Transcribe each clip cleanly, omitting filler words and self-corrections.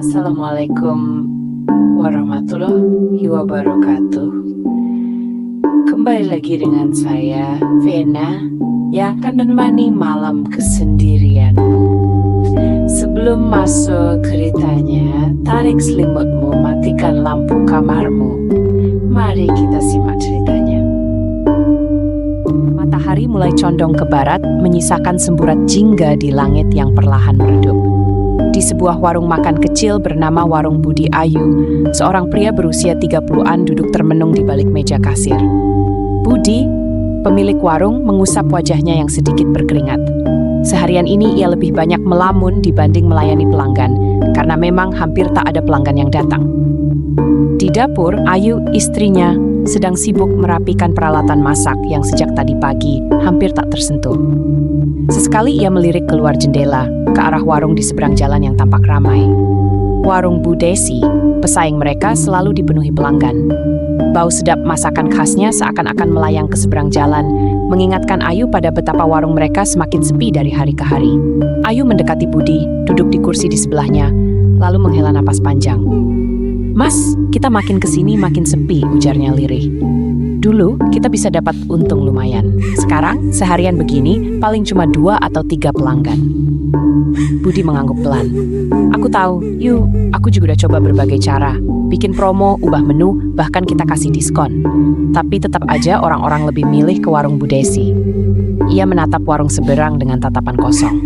Assalamualaikum warahmatullahi wabarakatuh. Kembali lagi dengan saya, Vena, yang akan menemani malam kesendirian. Sebelum masuk ceritanya, tarik selimutmu, matikan lampu kamarmu. Mari kita simak ceritanya. Matahari mulai condong ke barat, menyisakan semburat jingga di langit yang perlahan meredup. Di sebuah warung makan kecil bernama Warung Budi Ayu, seorang pria berusia 30-an duduk termenung di balik meja kasir. Budi, pemilik warung, mengusap wajahnya yang sedikit berkeringat. Seharian ini ia lebih banyak melamun dibanding melayani pelanggan, karena memang hampir tak ada pelanggan yang datang. Di dapur, Ayu, istrinya, sedang sibuk merapikan peralatan masak yang sejak tadi pagi hampir tak tersentuh. Sesekali ia melirik keluar jendela, ke arah warung di seberang jalan yang tampak ramai. Warung Bu Desi, pesaing mereka selalu dipenuhi pelanggan. Bau sedap masakan khasnya seakan-akan melayang ke seberang jalan, mengingatkan Ayu pada betapa warung mereka semakin sepi dari hari ke hari. Ayu mendekati Budi, duduk di kursi di sebelahnya, lalu menghela napas panjang. "Mas, kita makin kesini makin sepi," ujarnya lirih. "Dulu kita bisa dapat untung lumayan. Sekarang seharian begini paling cuma 2 atau 3 pelanggan." Budi mengangguk pelan. "Aku tahu, aku juga udah coba berbagai cara. Bikin promo, ubah menu, bahkan kita kasih diskon. Tapi tetap aja orang-orang lebih milih ke warung Bu Desi." Ia menatap warung seberang dengan tatapan kosong.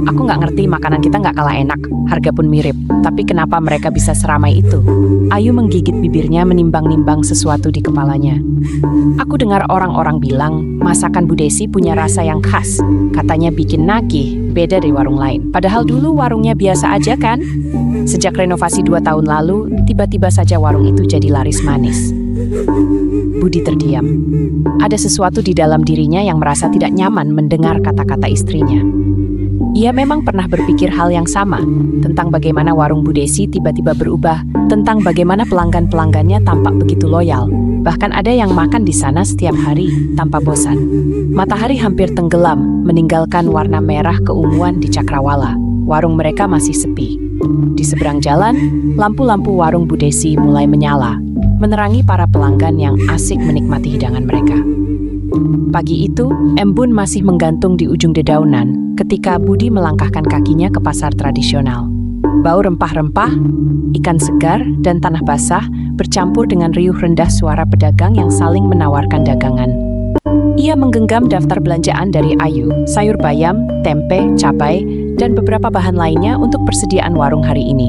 "Aku nggak ngerti, makanan kita nggak kalah enak, harga pun mirip. Tapi kenapa mereka bisa seramai itu?" Ayu menggigit bibirnya menimbang-nimbang sesuatu di kepalanya. "Aku dengar orang-orang bilang masakan Bu Desi punya rasa yang khas. Katanya bikin nagih, beda dari warung lain. Padahal dulu warungnya biasa aja kan? Sejak renovasi 2 tahun lalu, tiba-tiba saja warung itu jadi laris manis." Budi terdiam. Ada sesuatu di dalam dirinya yang merasa tidak nyaman mendengar kata-kata istrinya. Ia memang pernah berpikir hal yang sama, tentang bagaimana warung Bu Desi tiba-tiba berubah, tentang bagaimana pelanggan-pelanggannya tampak begitu loyal. Bahkan ada yang makan di sana setiap hari, tanpa bosan. Matahari hampir tenggelam, meninggalkan warna merah keunguan di Cakrawala. Warung mereka masih sepi. Di seberang jalan, lampu-lampu warung Bu Desi mulai menyala, menerangi para pelanggan yang asik menikmati hidangan mereka. Pagi itu, embun masih menggantung di ujung dedaunan ketika Budi melangkahkan kakinya ke pasar tradisional. Bau rempah-rempah, ikan segar, dan tanah basah bercampur dengan riuh rendah suara pedagang yang saling menawarkan dagangan. Ia menggenggam daftar belanjaan dari Ayu, sayur bayam, tempe, cabai, dan beberapa bahan lainnya untuk persediaan warung hari ini.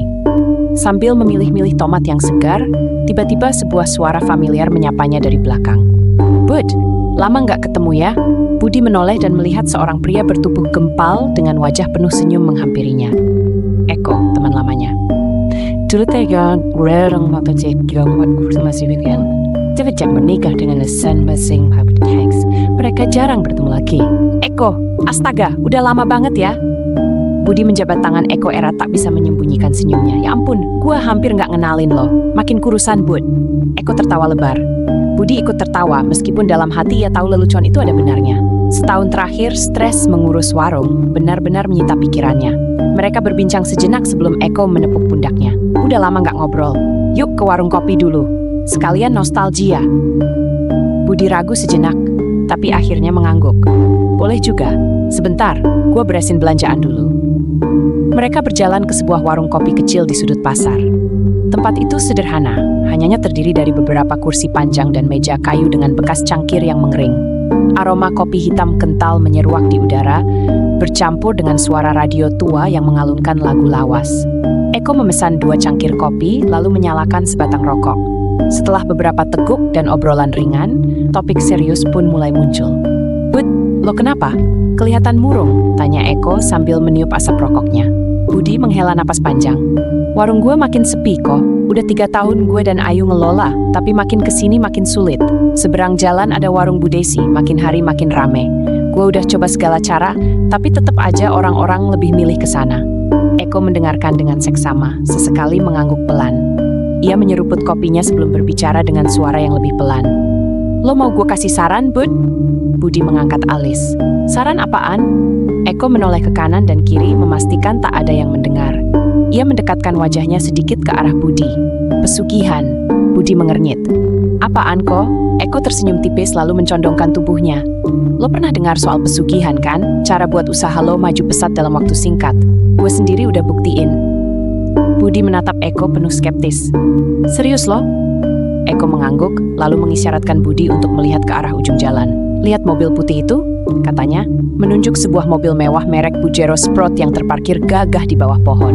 Sambil memilih-milih tomat yang segar, tiba-tiba sebuah suara familiar menyapanya dari belakang. "Bud, lama nggak ketemu ya?" Budi menoleh dan melihat seorang pria bertubuh gempal dengan wajah penuh senyum menghampirinya. Eko, teman lamanya. "Dulu tega, rereng mata cekyong buat masih weekend. Cepet menikah dengan lesan masing habis. Mereka jarang bertemu lagi." "Eko, astaga, udah lama banget ya." Budi menjabat tangan Eko erat, tak bisa menyembunyikan senyumnya. "Ya ampun, gua hampir nggak ngenalin lo. Makin kurusan, Bud." Eko tertawa lebar. Budi ikut tertawa, meskipun dalam hati ia tahu lelucon itu ada benarnya. Setahun terakhir, stres mengurus warung benar-benar menyita pikirannya. Mereka berbincang sejenak sebelum Eko menepuk pundaknya. "Udah lama nggak ngobrol. Yuk ke warung kopi dulu. Sekalian nostalgia." Budi ragu sejenak, tapi akhirnya mengangguk. "Boleh juga. Sebentar, gua beresin belanjaan dulu." Mereka berjalan ke sebuah warung kopi kecil di sudut pasar. Tempat itu sederhana, hanya terdiri dari beberapa kursi panjang dan meja kayu dengan bekas cangkir yang mengering. Aroma kopi hitam kental menyeruak di udara, bercampur dengan suara radio tua yang mengalunkan lagu lawas. Eko memesan 2 cangkir kopi, lalu menyalakan sebatang rokok. Setelah beberapa teguk dan obrolan ringan, topik serius pun mulai muncul. "Bud, lo kenapa? Kelihatan murung," tanya Eko sambil meniup asap rokoknya. Budi menghela napas panjang. "Warung gue makin sepi kok. Udah 3 tahun gue dan Ayu ngelola, tapi makin kesini makin sulit. Seberang jalan ada warung Bu Desi, makin hari makin rame. Gue udah coba segala cara, tapi tetap aja orang-orang lebih milih ke sana." Eko mendengarkan dengan seksama, sesekali mengangguk pelan. Ia menyeruput kopinya sebelum berbicara dengan suara yang lebih pelan. Lo mau gue kasih saran, Bud? Budi mengangkat alis. Saran apaan? Eko menoleh ke kanan dan kiri memastikan tak ada yang mendengar. Ia mendekatkan wajahnya sedikit ke arah Budi. Pesugihan. Budi mengernyit. Apaan kok? Eko tersenyum tipis lalu mencondongkan tubuhnya. Lo pernah dengar soal pesugihan kan? Cara buat usaha lo maju pesat dalam waktu singkat. Gue sendiri udah buktiin. Budi menatap Eko penuh skeptis. Serius lo? Eko mengangguk, lalu mengisyaratkan Budi untuk melihat ke arah ujung jalan. Lihat mobil putih itu? Katanya, menunjuk sebuah mobil mewah merek Pajero Sport yang terparkir gagah di bawah pohon.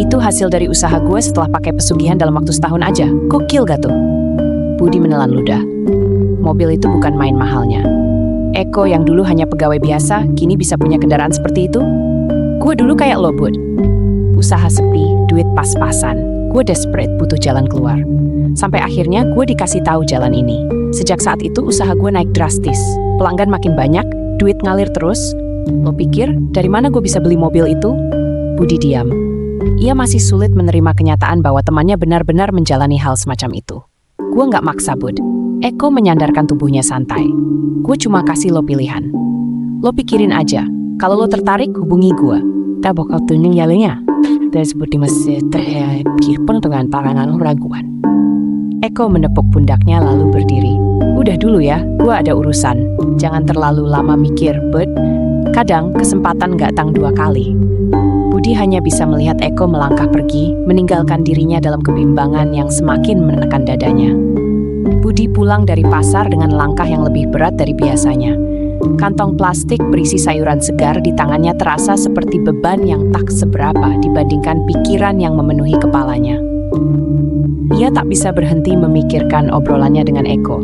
Itu hasil dari usaha gue setelah pakai pesugihan dalam waktu setahun aja. Gokil gak tuh? Budi menelan ludah. Mobil itu bukan main mahalnya. Eko yang dulu hanya pegawai biasa, kini bisa punya kendaraan seperti itu? Gue dulu kayak lo, Bud. Usaha sepi, duit pas-pasan. Gue desperate butuh jalan keluar. Sampai akhirnya gue dikasih tahu jalan ini. Sejak saat itu usaha gue naik drastis. Pelanggan makin banyak, duit ngalir terus. Lo pikir dari mana gue bisa beli mobil itu? Budi diam. Ia masih sulit menerima kenyataan bahwa temannya benar-benar menjalani hal semacam itu. Gue nggak maksa, Bud. Eko menyandarkan tubuhnya santai. Gue cuma kasih lo pilihan. Lo pikirin aja. Kalau lo tertarik, hubungi gue. Tak bakal tuning yalenya. Dan seperti masih terhipir pun dengan parangan raguan. Eko menepuk pundaknya lalu berdiri. Udah dulu ya, gue ada urusan. Jangan terlalu lama mikir, Bud. Kadang kesempatan gak datang dua kali. Budi hanya bisa melihat Eko melangkah pergi, meninggalkan dirinya dalam kebimbangan yang semakin menekan dadanya. Budi pulang dari pasar dengan langkah yang lebih berat dari biasanya. Kantong plastik berisi sayuran segar di tangannya terasa seperti beban yang tak seberapa dibandingkan pikiran yang memenuhi kepalanya. Ia tak bisa berhenti memikirkan obrolannya dengan Eko.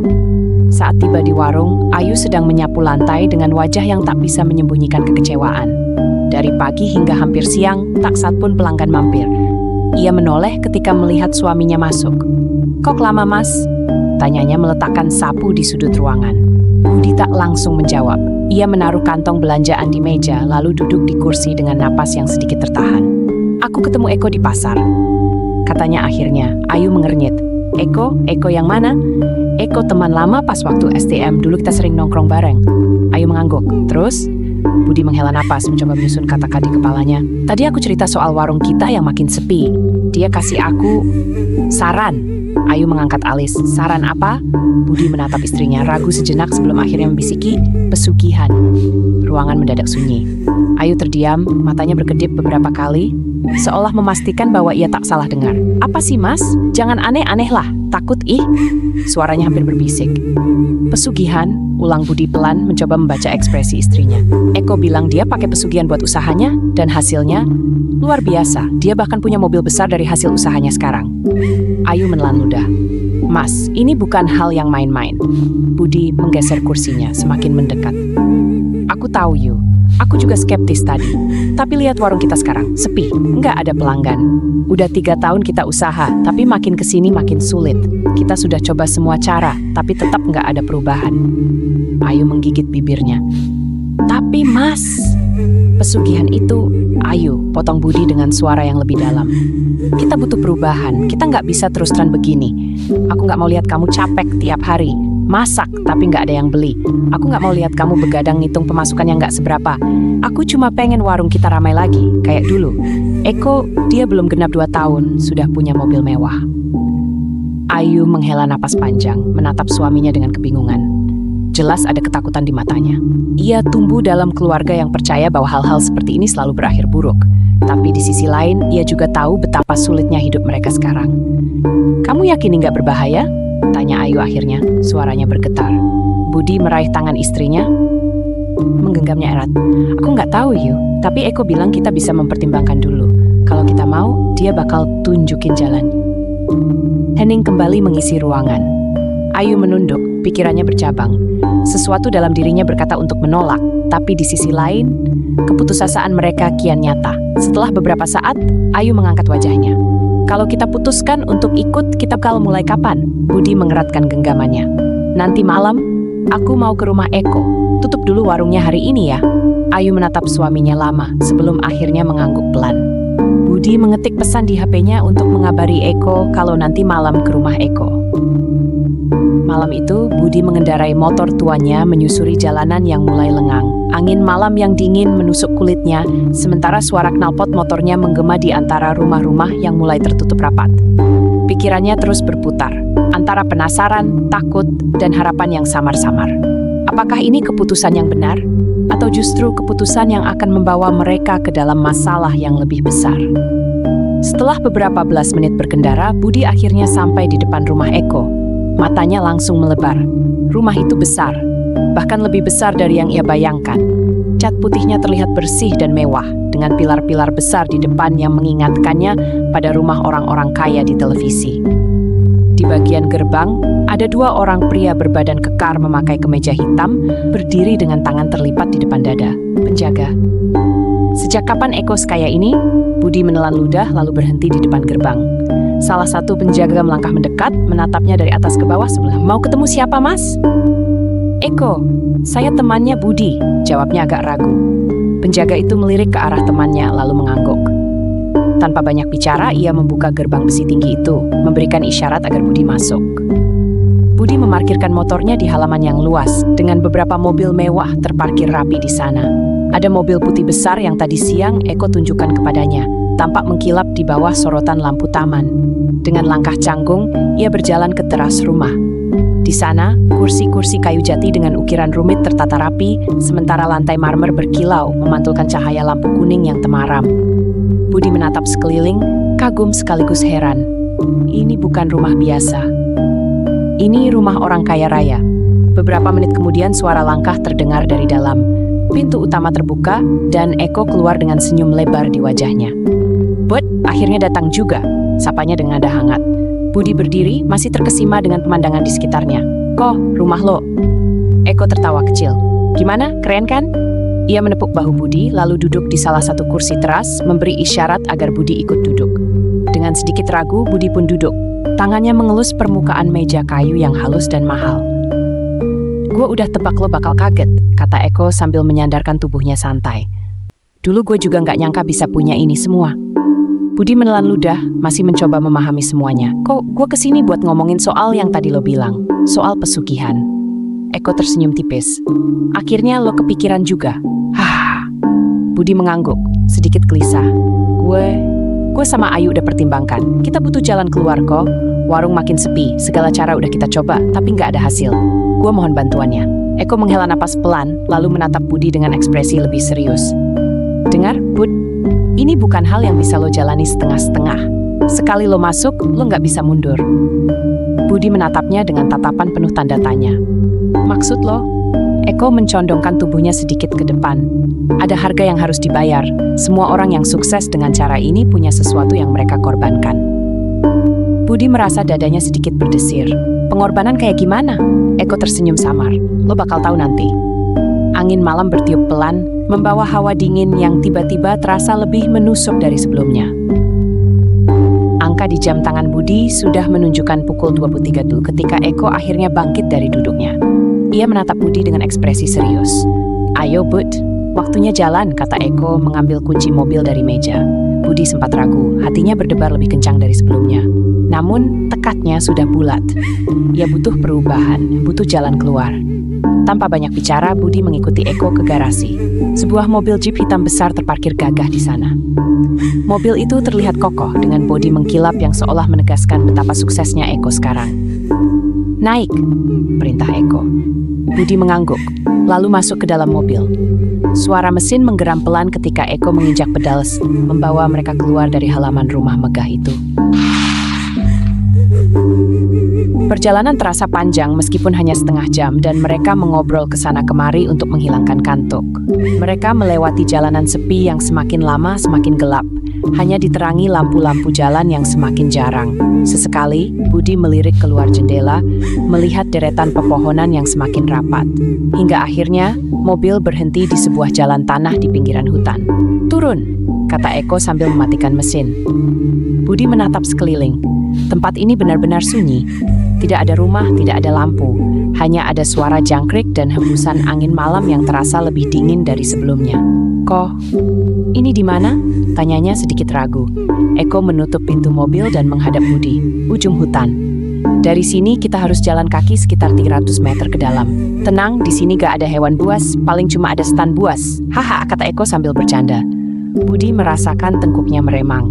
Saat tiba di warung, Ayu sedang menyapu lantai dengan wajah yang tak bisa menyembunyikan kekecewaan. Dari pagi hingga hampir siang, tak satupun pelanggan mampir. Ia menoleh ketika melihat suaminya masuk. Kok lama, Mas? Tanyanya meletakkan sapu di sudut ruangan. Budi tak langsung menjawab. Ia menaruh kantong belanjaan di meja, lalu duduk di kursi dengan napas yang sedikit tertahan. Aku ketemu Eko di pasar. Katanya akhirnya. Ayu mengernyit. Eko yang mana? Eko teman lama pas waktu STM, dulu kita sering nongkrong bareng. Ayu mengangguk. Terus? Budi menghela napas, mencoba menyusun kata-kata di kepalanya. Tadi aku cerita soal warung kita yang makin sepi. Dia kasih aku saran. Ayu mengangkat alis. Saran apa? Budi menatap istrinya, ragu sejenak sebelum akhirnya membisiki, pesugihan. Ruangan mendadak sunyi. Ayu terdiam, matanya berkedip beberapa kali, seolah memastikan bahwa ia tak salah dengar. Apa sih, Mas? Jangan aneh-aneh lah. Takut Suaranya hampir berbisik. Pesugihan, ulang Budi pelan mencoba membaca ekspresi istrinya. Eko bilang dia pakai pesugihan buat usahanya, dan hasilnya luar biasa. Dia bahkan punya mobil besar dari hasil usahanya sekarang. Ayu menelan ludah. Mas, ini bukan hal yang main-main. Budi menggeser kursinya semakin mendekat. Aku tahu, Yu. Aku juga skeptis tadi. Tapi lihat warung kita sekarang, sepi, nggak ada pelanggan. Udah 3 tahun kita usaha, tapi makin kesini makin sulit. Kita sudah coba semua cara, tapi tetap nggak ada perubahan. Ayu menggigit bibirnya. Tapi Mas, pesugihan itu, Ayu, potong Budi dengan suara yang lebih dalam. Kita butuh perubahan, kita nggak bisa terus-terusan begini. Aku nggak mau lihat kamu capek tiap hari. Masak, tapi nggak ada yang beli. Aku nggak mau lihat kamu begadang ngitung pemasukan yang nggak seberapa. Aku cuma pengen warung kita ramai lagi, kayak dulu. Eko, dia belum genap 2 tahun, sudah punya mobil mewah. Ayu menghela napas panjang, menatap suaminya dengan kebingungan. Jelas ada ketakutan di matanya. Ia tumbuh dalam keluarga yang percaya bahwa hal-hal seperti ini selalu berakhir buruk. Tapi di sisi lain, ia juga tahu betapa sulitnya hidup mereka sekarang. Kamu yakin nggak berbahaya? Tanya Ayu akhirnya, suaranya bergetar. Budi meraih tangan istrinya, menggenggamnya erat. Aku nggak tahu, Yu, tapi Eko bilang kita bisa mempertimbangkan dulu. Kalau kita mau, dia bakal tunjukin jalan. Henning kembali mengisi ruangan. Ayu menunduk, pikirannya bercabang. Sesuatu dalam dirinya berkata untuk menolak, tapi di sisi lain, keputusasaan mereka kian nyata. Setelah beberapa saat, Ayu mengangkat wajahnya. Kalau kita putuskan untuk ikut, kita bakal mulai kapan? Budi mengeratkan genggamannya. Nanti malam, aku mau ke rumah Eko. Tutup dulu warungnya hari ini ya. Ayu menatap suaminya lama sebelum akhirnya mengangguk pelan. Budi mengetik pesan di HP-nya untuk mengabari Eko kalau nanti malam ke rumah Eko. Malam itu, Budi mengendarai motor tuanya menyusuri jalanan yang mulai lengang. Angin malam yang dingin menusuk kulitnya, sementara suara knalpot motornya menggema di antara rumah-rumah yang mulai tertutup rapat. Pikirannya terus berputar, antara penasaran, takut, dan harapan yang samar-samar. Apakah ini keputusan yang benar? Atau justru keputusan yang akan membawa mereka ke dalam masalah yang lebih besar? Setelah beberapa belas menit berkendara, Budi akhirnya sampai di depan rumah Eko. Matanya langsung melebar. Rumah itu besar, bahkan lebih besar dari yang ia bayangkan. Cat putihnya terlihat bersih dan mewah, dengan pilar-pilar besar di depan yang mengingatkannya pada rumah orang-orang kaya di televisi. Di bagian gerbang, ada dua orang pria berbadan kekar memakai kemeja hitam, berdiri dengan tangan terlipat di depan dada. Penjaga. Sejak kapan Eko sekaya ini? Budi menelan ludah lalu berhenti di depan gerbang. Salah satu penjaga melangkah mendekat, menatapnya dari atas ke bawah sebelah. Mau ketemu siapa, Mas? Eko, saya temannya Budi, jawabnya agak ragu. Penjaga itu melirik ke arah temannya lalu mengangguk. Tanpa banyak bicara, ia membuka gerbang besi tinggi itu, memberikan isyarat agar Budi masuk. Budi memarkirkan motornya di halaman yang luas, dengan beberapa mobil mewah terparkir rapi di sana. Ada mobil putih besar yang tadi siang Eko tunjukkan kepadanya, tampak mengkilap di bawah sorotan lampu taman. Dengan langkah canggung, ia berjalan ke teras rumah. Di sana, kursi-kursi kayu jati dengan ukiran rumit tertata rapi, sementara lantai marmer berkilau memantulkan cahaya lampu kuning yang temaram. Budi menatap sekeliling, kagum sekaligus heran. Ini bukan rumah biasa. Ini rumah orang kaya raya. Beberapa menit kemudian suara langkah terdengar dari dalam. Pintu utama terbuka, dan Eko keluar dengan senyum lebar di wajahnya. Bud, akhirnya datang juga, sapanya dengan nada hangat. Budi berdiri, masih terkesima dengan pemandangan di sekitarnya. Kok, rumah lo? Eko tertawa kecil. Gimana, keren kan? Ia menepuk bahu Budi, lalu duduk di salah satu kursi teras, memberi isyarat agar Budi ikut duduk. Dengan sedikit ragu, Budi pun duduk. Tangannya mengelus permukaan meja kayu yang halus dan mahal. Gue udah tebak lo bakal kaget, kata Eko sambil menyandarkan tubuhnya santai. Dulu gue juga nggak nyangka bisa punya ini semua. Budi menelan ludah, masih mencoba memahami semuanya. Kok gue kesini buat ngomongin soal yang tadi lo bilang, soal pesugihan. Eko tersenyum tipis. Akhirnya lo kepikiran juga. Hah. Budi mengangguk, sedikit gelisah. Gue sama Ayu udah pertimbangkan. Kita butuh jalan keluar kok. Warung makin sepi, segala cara udah kita coba, tapi nggak ada hasil. Gue mohon bantuannya. Eko menghela napas pelan, lalu menatap Budi dengan ekspresi lebih serius. Dengar, Bud, ini bukan hal yang bisa lo jalani setengah-setengah. Sekali lo masuk, lo nggak bisa mundur. Budi menatapnya dengan tatapan penuh tanda tanya. Maksud lo? Eko mencondongkan tubuhnya sedikit ke depan. Ada harga yang harus dibayar. Semua orang yang sukses dengan cara ini punya sesuatu yang mereka korbankan. Budi merasa dadanya sedikit berdesir. Pengorbanan kayak gimana? Eko tersenyum samar. Lo bakal tahu nanti. Angin malam bertiup pelan, membawa hawa dingin yang tiba-tiba terasa lebih menusuk dari sebelumnya. Angka di jam tangan Budi sudah menunjukkan pukul 23 ketika Eko akhirnya bangkit dari duduknya. Ia menatap Budi dengan ekspresi serius. Ayo Bud, waktunya jalan, kata Eko mengambil kunci mobil dari meja. Budi sempat ragu, hatinya berdebar lebih kencang dari sebelumnya. Namun, tekadnya sudah bulat. Ia butuh perubahan, butuh jalan keluar. Tanpa banyak bicara, Budi mengikuti Eko ke garasi. Sebuah mobil jeep hitam besar terparkir gagah di sana. Mobil itu terlihat kokoh dengan bodi mengkilap yang seolah menegaskan betapa suksesnya Eko sekarang. Naik, perintah Eko. Budi mengangguk, lalu masuk ke dalam mobil. Suara mesin menggeram pelan ketika Eko menginjak pedal, membawa mereka keluar dari halaman rumah megah itu. Perjalanan terasa panjang meskipun hanya setengah jam dan mereka mengobrol ke sana kemari untuk menghilangkan kantuk. Mereka melewati jalanan sepi yang semakin lama semakin gelap, hanya diterangi lampu-lampu jalan yang semakin jarang. Sesekali, Budi melirik keluar jendela, melihat deretan pepohonan yang semakin rapat. Hingga akhirnya, mobil berhenti di sebuah jalan tanah di pinggiran hutan. Turun, kata Eko sambil mematikan mesin. Budi menatap sekeliling. Tempat ini benar-benar sunyi. Tidak ada rumah, tidak ada lampu. Hanya ada suara jangkrik dan hembusan angin malam yang terasa lebih dingin dari sebelumnya. Kok, ini di mana? Tanyanya sedikit ragu. Eko menutup pintu mobil dan menghadap Budi. Ujung hutan. Dari sini kita harus jalan kaki sekitar 300 meter ke dalam. Tenang, di sini gak ada hewan buas, paling cuma ada stan buas. Haha, kata Eko sambil bercanda. Budi merasakan tengkuknya meremang.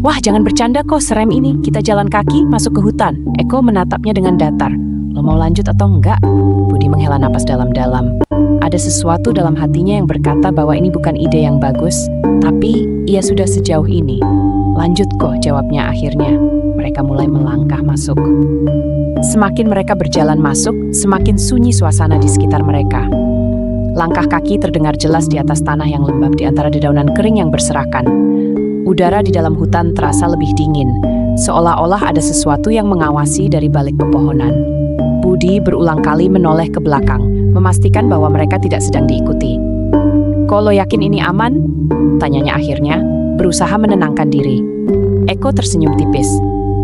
Wah, jangan bercanda kok, serem ini. Kita jalan kaki masuk ke hutan. Eko menatapnya dengan datar. Lo mau lanjut atau enggak? Budi menghela napas dalam-dalam. Ada sesuatu dalam hatinya yang berkata bahwa ini bukan ide yang bagus, tapi ia sudah sejauh ini. Lanjut kok, jawabnya akhirnya. Mereka mulai melangkah masuk. Semakin mereka berjalan masuk, semakin sunyi suasana di sekitar mereka. Langkah kaki terdengar jelas di atas tanah yang lembab di antara dedaunan kering yang berserakan. Udara di dalam hutan terasa lebih dingin, seolah-olah ada sesuatu yang mengawasi dari balik pepohonan. Budi berulang kali menoleh ke belakang, memastikan bahwa mereka tidak sedang diikuti. "Kok lo yakin ini aman?" tanyanya akhirnya, berusaha menenangkan diri. Eko tersenyum tipis.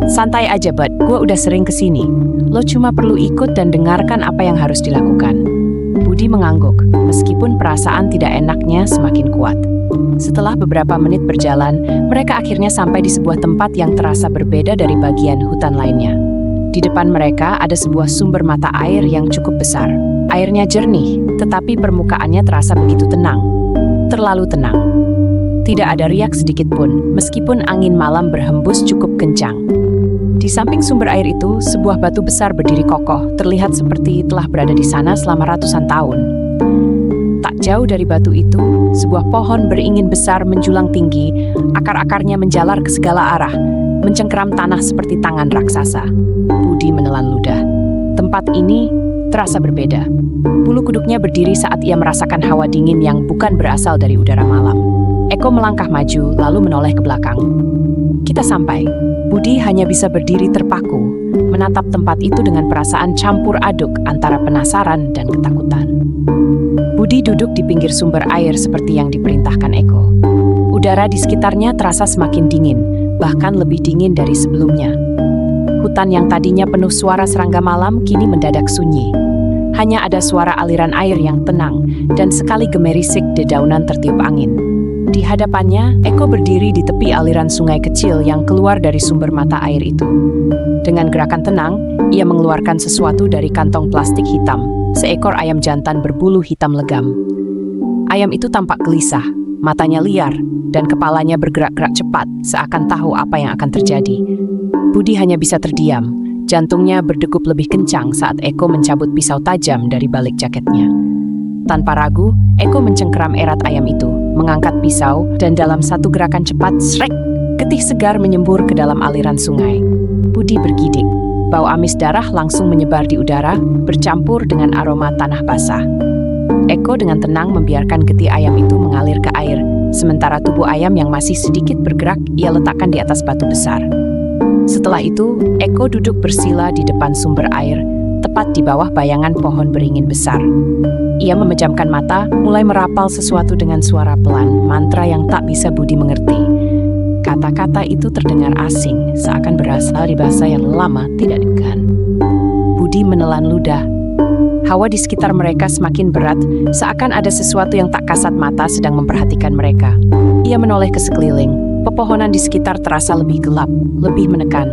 "Santai aja, Bud. Gue udah sering kesini. Lo cuma perlu ikut dan dengarkan apa yang harus dilakukan." Budi mengangguk, meskipun perasaan tidak enaknya semakin kuat. Setelah beberapa menit berjalan, mereka akhirnya sampai di sebuah tempat yang terasa berbeda dari bagian hutan lainnya. Di depan mereka ada sebuah sumber mata air yang cukup besar. Airnya jernih, tetapi permukaannya terasa begitu tenang. Terlalu tenang. Tidak ada riak sedikit pun, meskipun angin malam berhembus cukup kencang. Di samping sumber air itu, sebuah batu besar berdiri kokoh, terlihat seperti telah berada di sana selama ratusan tahun. Tak jauh dari batu itu, sebuah pohon beringin besar menjulang tinggi, akar-akarnya menjalar ke segala arah, mencengkeram tanah seperti tangan raksasa. Budi menelan ludah. Tempat ini terasa berbeda. Bulu kuduknya berdiri saat ia merasakan hawa dingin yang bukan berasal dari udara malam. Eko melangkah maju, lalu menoleh ke belakang. Kita sampai. Budi hanya bisa berdiri terpaku, menatap tempat itu dengan perasaan campur aduk antara penasaran dan ketakutan. Budi duduk di pinggir sumber air seperti yang diperintahkan Eko. Udara di sekitarnya terasa semakin dingin, bahkan lebih dingin dari sebelumnya. Hutan yang tadinya penuh suara serangga malam kini mendadak sunyi. Hanya ada suara aliran air yang tenang dan sekali gemerisik dedaunan tertiup angin. Di hadapannya, Eko berdiri di tepi aliran sungai kecil yang keluar dari sumber mata air itu. Dengan gerakan tenang, ia mengeluarkan sesuatu dari kantong plastik hitam, seekor ayam jantan berbulu hitam legam. Ayam itu tampak gelisah, matanya liar, dan kepalanya bergerak-gerak cepat, seakan tahu apa yang akan terjadi. Budi hanya bisa terdiam, jantungnya berdegup lebih kencang saat Eko mencabut pisau tajam dari balik jaketnya. Tanpa ragu, Eko mencengkeram erat ayam itu, mengangkat pisau, dan dalam satu gerakan cepat, srek, getih segar menyembur ke dalam aliran sungai. Budi bergidik. Bau amis darah langsung menyebar di udara, bercampur dengan aroma tanah basah. Eko dengan tenang membiarkan getih ayam itu mengalir ke air, sementara tubuh ayam yang masih sedikit bergerak, ia letakkan di atas batu besar. Setelah itu, Eko duduk bersila di depan sumber air, tepat di bawah bayangan pohon beringin besar. Ia memejamkan mata, mulai merapal sesuatu dengan suara pelan, mantra yang tak bisa Budi mengerti. Kata-kata itu terdengar asing, seakan berasal di bahasa yang lama tidak dikenal. Budi menelan ludah. Hawa di sekitar mereka semakin berat, seakan ada sesuatu yang tak kasat mata sedang memperhatikan mereka. Ia menoleh ke sekeliling. Pepohonan di sekitar terasa lebih gelap, lebih menekan.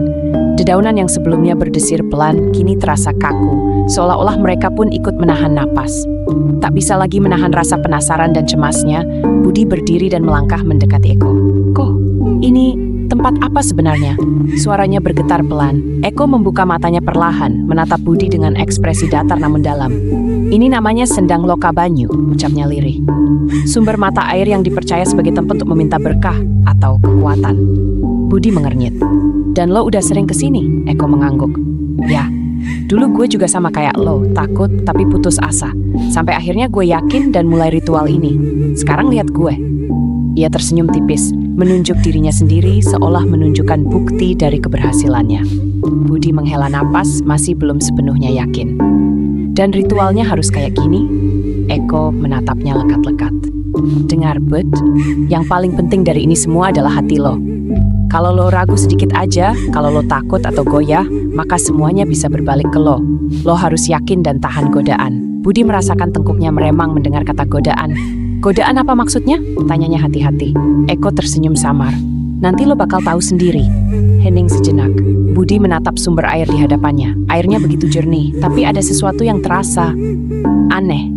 Dedaunan yang sebelumnya berdesir pelan, kini terasa kaku, seolah-olah mereka pun ikut menahan napas. Tak bisa lagi menahan rasa penasaran dan cemasnya, Budi berdiri dan melangkah mendekati Eko. "Kok, ini tempat apa sebenarnya?" Suaranya bergetar pelan. Eko membuka matanya perlahan, menatap Budi dengan ekspresi datar namun dalam. "Ini namanya Sendang Loka Banyu," ucapnya lirih. "Sumber mata air yang dipercaya sebagai tempat untuk meminta berkah atau kekuatan." Budi mengernyit. "Dan lo udah sering kesini?" Eko mengangguk. "Ya, dulu gue juga sama kayak lo, takut tapi putus asa. Sampai akhirnya gue yakin dan mulai ritual ini. Sekarang lihat gue." Ia tersenyum tipis, menunjuk dirinya sendiri seolah menunjukkan bukti dari keberhasilannya. Budi menghela napas, masih belum sepenuhnya yakin. "Dan ritualnya harus kayak gini?" Eko menatapnya lekat-lekat. "Dengar, Bud, yang paling penting dari ini semua adalah hati lo. Kalau lo ragu sedikit aja, kalau lo takut atau goyah, maka semuanya bisa berbalik ke lo. Lo harus yakin dan tahan godaan." Budi merasakan tengkuknya meremang mendengar kata godaan. "Godaan apa maksudnya?" tanyanya hati-hati. Eko tersenyum samar. "Nanti lo bakal tahu sendiri." Hening sejenak. Budi menatap sumber air di hadapannya. Airnya begitu jernih, tapi ada sesuatu yang terasa aneh.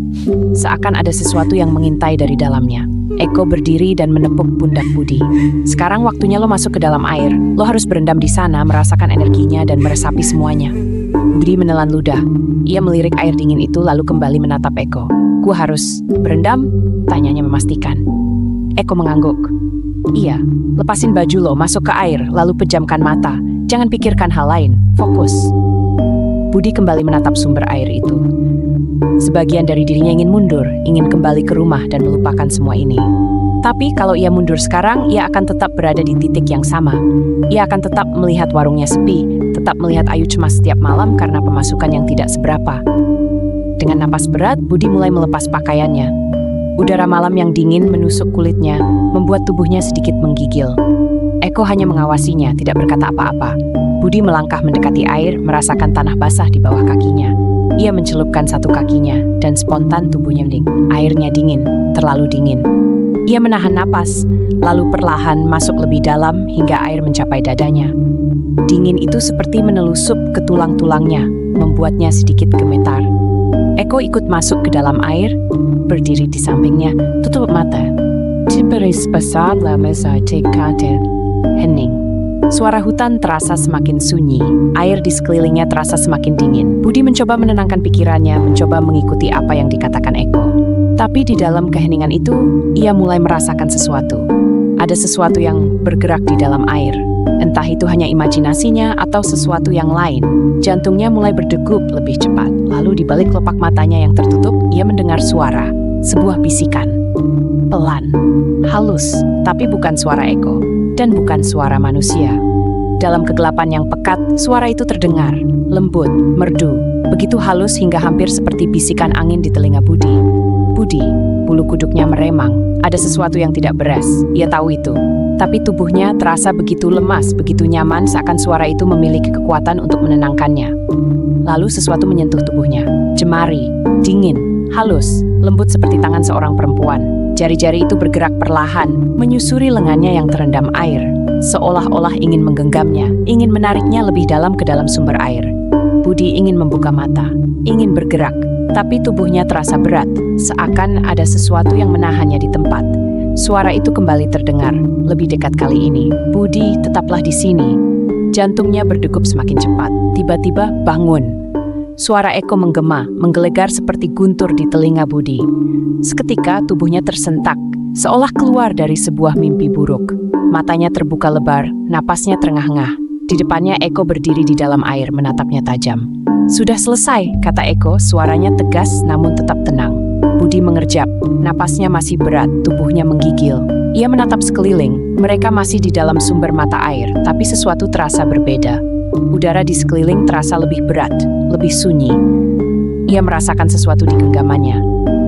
Seakan ada sesuatu yang mengintai dari dalamnya. Eko berdiri dan menepuk pundak Budi. Sekarang waktunya lo masuk ke dalam air. Lo harus berendam di sana, merasakan energinya dan meresapi semuanya. Budi menelan ludah. Ia melirik air dingin itu lalu kembali menatap Eko. Gua harus berendam? Tanyanya memastikan. Eko mengangguk. Iya, lepasin baju lo, masuk ke air, lalu pejamkan mata. Jangan pikirkan hal lain, fokus. Budi kembali menatap sumber air itu. Sebagian dari dirinya ingin mundur, ingin kembali ke rumah dan melupakan semua ini. Tapi kalau ia mundur sekarang, ia akan tetap berada di titik yang sama. Ia akan tetap melihat warungnya sepi, tetap melihat Ayu cemas setiap malam karena pemasukan yang tidak seberapa. Dengan napas berat, Budi mulai melepas pakaiannya. Udara malam yang dingin menusuk kulitnya, membuat tubuhnya sedikit menggigil. Eko hanya mengawasinya, tidak berkata apa-apa. Budi melangkah mendekati air, merasakan tanah basah di bawah kakinya. Ia mencelupkan satu kakinya, dan spontan tubuhnya mending. Airnya dingin, terlalu dingin. Ia menahan napas, lalu perlahan masuk lebih dalam hingga air mencapai dadanya. Dingin itu seperti menelusup ke tulang-tulangnya, membuatnya sedikit gemetar. Eko ikut masuk ke dalam air, berdiri di sampingnya, tutup mata. Hening. Suara hutan terasa semakin sunyi, air di sekelilingnya terasa semakin dingin. Budi mencoba menenangkan pikirannya, mencoba mengikuti apa yang dikatakan Eko. Tapi di dalam keheningan itu, ia mulai merasakan sesuatu. Ada sesuatu yang bergerak di dalam air. Entah itu hanya imajinasinya atau sesuatu yang lain. Jantungnya mulai berdegup lebih cepat. Lalu di balik kelopak matanya yang tertutup, ia mendengar suara. Sebuah bisikan. Pelan, halus, tapi bukan suara Eko. Dan bukan suara manusia. Dalam kegelapan yang pekat, suara itu terdengar, lembut, merdu, begitu halus hingga hampir seperti bisikan angin di telinga Budi. Budi, bulu kuduknya meremang, ada sesuatu yang tidak beres, ia tahu itu. Tapi tubuhnya terasa begitu lemas, begitu nyaman seakan suara itu memiliki kekuatan untuk menenangkannya. Lalu sesuatu menyentuh tubuhnya, jemari, dingin, halus, lembut seperti tangan seorang perempuan. Jari-jari itu bergerak perlahan, menyusuri lengannya yang terendam air, seolah-olah ingin menggenggamnya, ingin menariknya lebih dalam ke dalam sumber air. Budi ingin membuka mata, ingin bergerak, tapi tubuhnya terasa berat, seakan ada sesuatu yang menahannya di tempat. Suara itu kembali terdengar, lebih dekat kali ini. Budi, tetaplah di sini. Jantungnya berdegup semakin cepat, tiba-tiba bangun. Suara Eko menggema, menggelegar seperti guntur di telinga Budi. Seketika tubuhnya tersentak, seolah keluar dari sebuah mimpi buruk. Matanya terbuka lebar, napasnya terengah-engah. Di depannya Eko berdiri di dalam air, menatapnya tajam. Sudah selesai, kata Eko, suaranya tegas namun tetap tenang. Budi mengerjap, napasnya masih berat, tubuhnya menggigil. Ia menatap sekeliling, mereka masih di dalam sumber mata air, tapi sesuatu terasa berbeda. Udara di sekeliling terasa lebih berat, lebih sunyi. Ia merasakan sesuatu di genggamannya.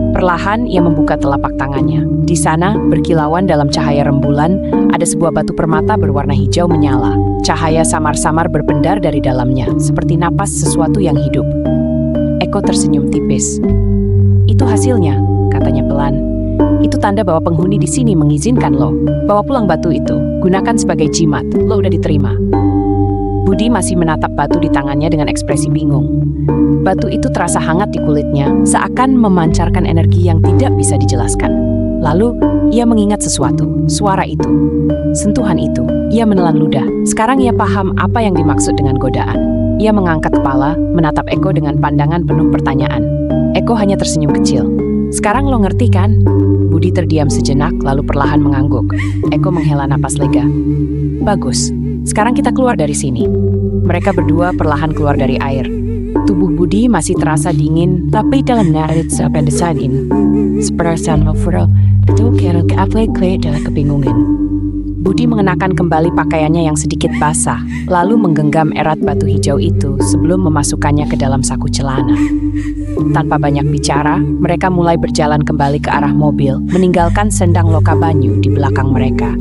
Perlahan ia membuka telapak tangannya. Di sana, berkilauan dalam cahaya rembulan, ada sebuah batu permata berwarna hijau menyala. Cahaya samar-samar berpendar dari dalamnya, seperti napas sesuatu yang hidup. Eko tersenyum tipis. Itu hasilnya, katanya pelan. Itu tanda bahwa penghuni di sini mengizinkan lo. Bawa pulang batu itu, gunakan sebagai jimat. Lo udah diterima. Budi masih menatap batu di tangannya dengan ekspresi bingung. Batu itu terasa hangat di kulitnya, seakan memancarkan energi yang tidak bisa dijelaskan. Lalu, ia mengingat sesuatu, suara itu, sentuhan itu. Ia menelan ludah. Sekarang ia paham apa yang dimaksud dengan godaan. Ia mengangkat kepala, menatap Eko dengan pandangan penuh pertanyaan. Eko hanya tersenyum kecil. Sekarang lo ngerti kan? Budi terdiam sejenak, lalu perlahan mengangguk. Eko menghela napas lega. Bagus. Sekarang kita keluar dari sini. Mereka berdua perlahan keluar dari air. Tubuh Budi masih terasa dingin, tapi dalam narit sependesain. Seperasaan overall, itu kira dalam kebingungan. Budi mengenakan kembali pakaiannya yang sedikit basah, lalu menggenggam erat batu hijau itu sebelum memasukkannya ke dalam saku celana. Tanpa banyak bicara, mereka mulai berjalan kembali ke arah mobil, meninggalkan sendang loka banyu di belakang mereka.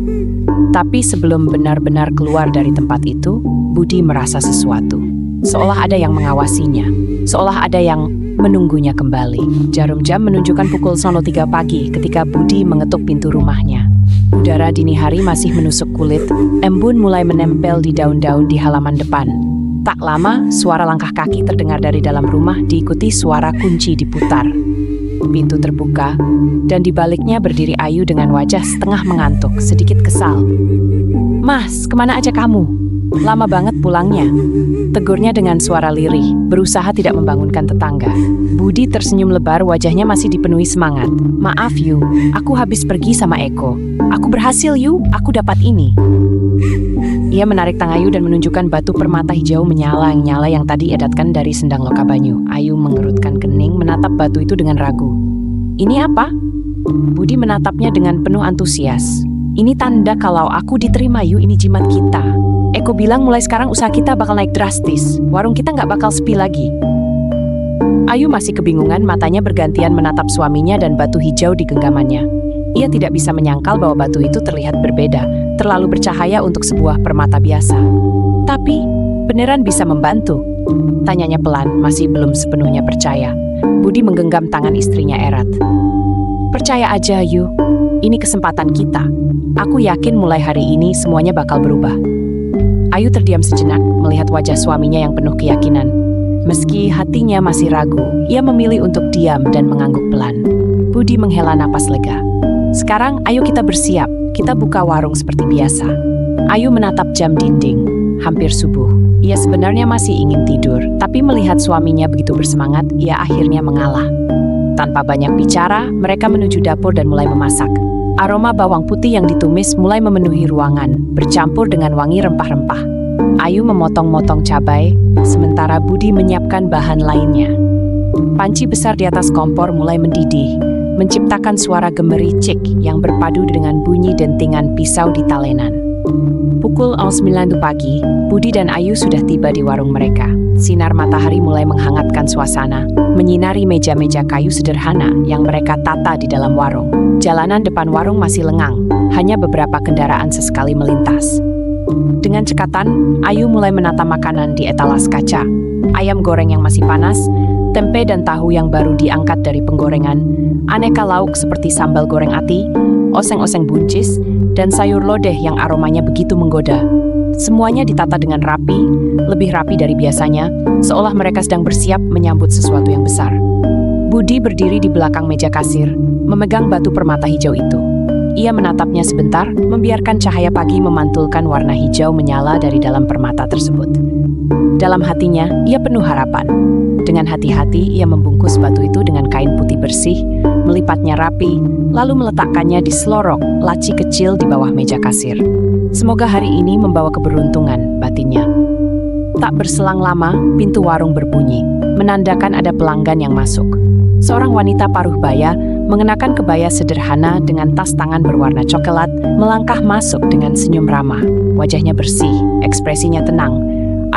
Tapi sebelum benar-benar keluar dari tempat itu, Budi merasa sesuatu. Seolah ada yang mengawasinya, seolah ada yang menunggunya kembali. Jarum jam menunjukkan pukul 03 pagi ketika Budi mengetuk pintu rumahnya. Udara dini hari masih menusuk kulit, embun mulai menempel di daun-daun di halaman depan. Tak lama, suara langkah kaki terdengar dari dalam rumah diikuti suara kunci diputar. Pintu terbuka, dan di baliknya berdiri Ayu dengan wajah setengah mengantuk, sedikit kesal. "Mas, kemana aja kamu? Lama banget pulangnya," tegurnya dengan suara lirih, berusaha tidak membangunkan tetangga. Budi tersenyum lebar, wajahnya masih dipenuhi semangat. "Maaf Yu, aku habis pergi sama Eko. Aku berhasil Yu, aku dapat ini." Ia menarik tangan Ayu dan menunjukkan batu permata hijau menyala yang tadi edatkan dari sendang loka banyu. Ayu mengerutkan kening, menatap batu itu dengan ragu. "Ini apa?" Budi menatapnya dengan penuh antusias. "Ini tanda kalau aku diterima Yu, ini jimat kita. Eko bilang mulai sekarang usaha kita bakal naik drastis. Warung kita nggak bakal sepi lagi." Ayu masih kebingungan, matanya bergantian menatap suaminya dan batu hijau di genggamannya. Ia tidak bisa menyangkal bahwa batu itu terlihat berbeda, terlalu bercahaya untuk sebuah permata biasa. "Tapi, beneran bisa membantu?" tanyanya pelan, masih belum sepenuhnya percaya. Budi menggenggam tangan istrinya erat. "Percaya aja Yu, ini kesempatan kita. Aku yakin mulai hari ini semuanya bakal berubah." Ayu terdiam sejenak, melihat wajah suaminya yang penuh keyakinan. Meski hatinya masih ragu, ia memilih untuk diam dan mengangguk pelan. Budi menghela napas lega. "Sekarang ayo kita bersiap, kita buka warung seperti biasa." Ayu menatap jam dinding, hampir subuh. Ia sebenarnya masih ingin tidur, tapi melihat suaminya begitu bersemangat, ia akhirnya mengalah. Tanpa banyak bicara, mereka menuju dapur dan mulai memasak. Aroma bawang putih yang ditumis mulai memenuhi ruangan, bercampur dengan wangi rempah-rempah. Ayu memotong-motong cabai, sementara Budi menyiapkan bahan lainnya. Panci besar di atas kompor mulai mendidih, menciptakan suara gemericik yang berpadu dengan bunyi dentingan pisau di talenan. Pukul 9 pagi, Budi dan Ayu sudah tiba di warung mereka. Sinar matahari mulai menghangatkan suasana, menyinari meja-meja kayu sederhana yang mereka tata di dalam warung. Jalanan depan warung masih lengang, hanya beberapa kendaraan sesekali melintas. Dengan cekatan, Ayu mulai menata makanan di etalas kaca. Ayam goreng yang masih panas, tempe dan tahu yang baru diangkat dari penggorengan, aneka lauk seperti sambal goreng ati, oseng-oseng buncis, dan sayur lodeh yang aromanya begitu menggoda. Semuanya ditata dengan rapi, lebih rapi dari biasanya, seolah mereka sedang bersiap menyambut sesuatu yang besar. Budi berdiri di belakang meja kasir, memegang batu permata hijau itu. Ia menatapnya sebentar, membiarkan cahaya pagi memantulkan warna hijau menyala dari dalam permata tersebut. Dalam hatinya, ia penuh harapan. Dengan hati-hati, ia membungkus batu itu dengan kain putih bersih, melipatnya rapi, lalu meletakkannya di selorok laci kecil di bawah meja kasir. "Semoga hari ini membawa keberuntungan," batinnya. Tak berselang lama, pintu warung berbunyi, menandakan ada pelanggan yang masuk. Seorang wanita paruh baya, mengenakan kebaya sederhana dengan tas tangan berwarna coklat, melangkah masuk dengan senyum ramah. Wajahnya bersih, ekspresinya tenang.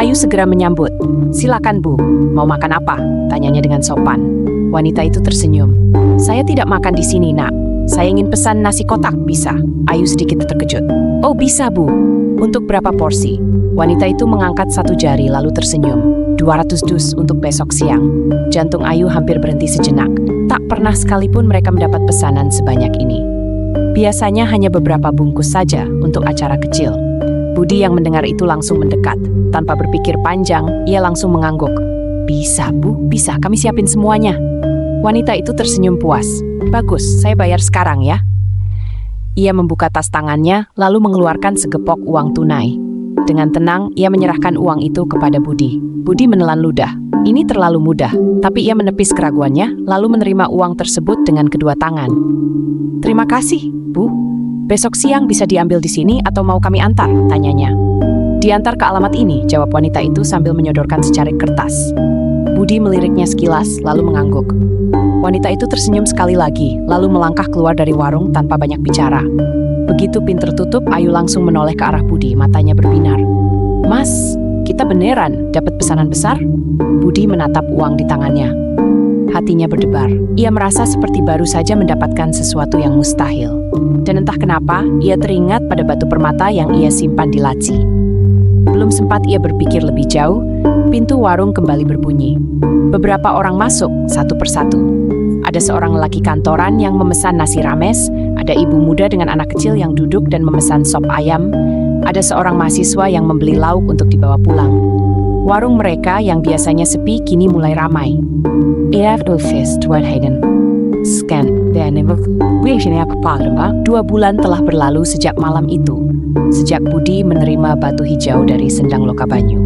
Ayu segera menyambut. "Silakan Bu, mau makan apa?" tanyanya dengan sopan. Wanita itu tersenyum. "Saya tidak makan di sini, Nak. Saya ingin pesan nasi kotak, bisa?" Ayu sedikit terkejut. "Oh bisa Bu, untuk berapa porsi?" Wanita itu mengangkat satu jari lalu tersenyum. 200 dus untuk besok siang." Jantung Ayu hampir berhenti sejenak. Tak pernah sekalipun mereka mendapat pesanan sebanyak ini. Biasanya hanya beberapa bungkus saja untuk acara kecil. Budi yang mendengar itu langsung mendekat. Tanpa berpikir panjang, ia langsung mengangguk. "Bisa Bu, bisa, kami siapin semuanya." Wanita itu tersenyum puas. "Bagus, saya bayar sekarang ya." Ia membuka tas tangannya, lalu mengeluarkan segepok uang tunai. Dengan tenang, ia menyerahkan uang itu kepada Budi. Budi menelan ludah. Ini terlalu mudah, tapi ia menepis keraguannya, lalu menerima uang tersebut dengan kedua tangan. "Terima kasih, Bu. Besok siang bisa diambil di sini atau mau kami antar?" tanyanya. "Diantar ke alamat ini," jawab wanita itu sambil menyodorkan secarik kertas. Budi meliriknya sekilas, lalu mengangguk. Wanita itu tersenyum sekali lagi, lalu melangkah keluar dari warung tanpa banyak bicara. Begitu pintu tertutup, Ayu langsung menoleh ke arah Budi, matanya berbinar. "Mas, kita beneran dapat pesanan besar?" Budi menatap uang di tangannya. Hatinya berdebar. Ia merasa seperti baru saja mendapatkan sesuatu yang mustahil. Dan entah kenapa, ia teringat pada batu permata yang ia simpan di laci. Belum sempat ia berpikir lebih jauh, pintu warung kembali berbunyi. Beberapa orang masuk, satu persatu. Ada seorang lelaki kantoran yang memesan nasi rames, Ada ibu muda dengan anak kecil yang duduk dan memesan sop ayam. Ada seorang mahasiswa yang membeli lauk untuk dibawa pulang. Warung mereka yang biasanya sepi kini mulai ramai. Scan, dan 2 bulan telah berlalu sejak malam itu, sejak Budi menerima batu hijau dari Sendang Lokabanyu.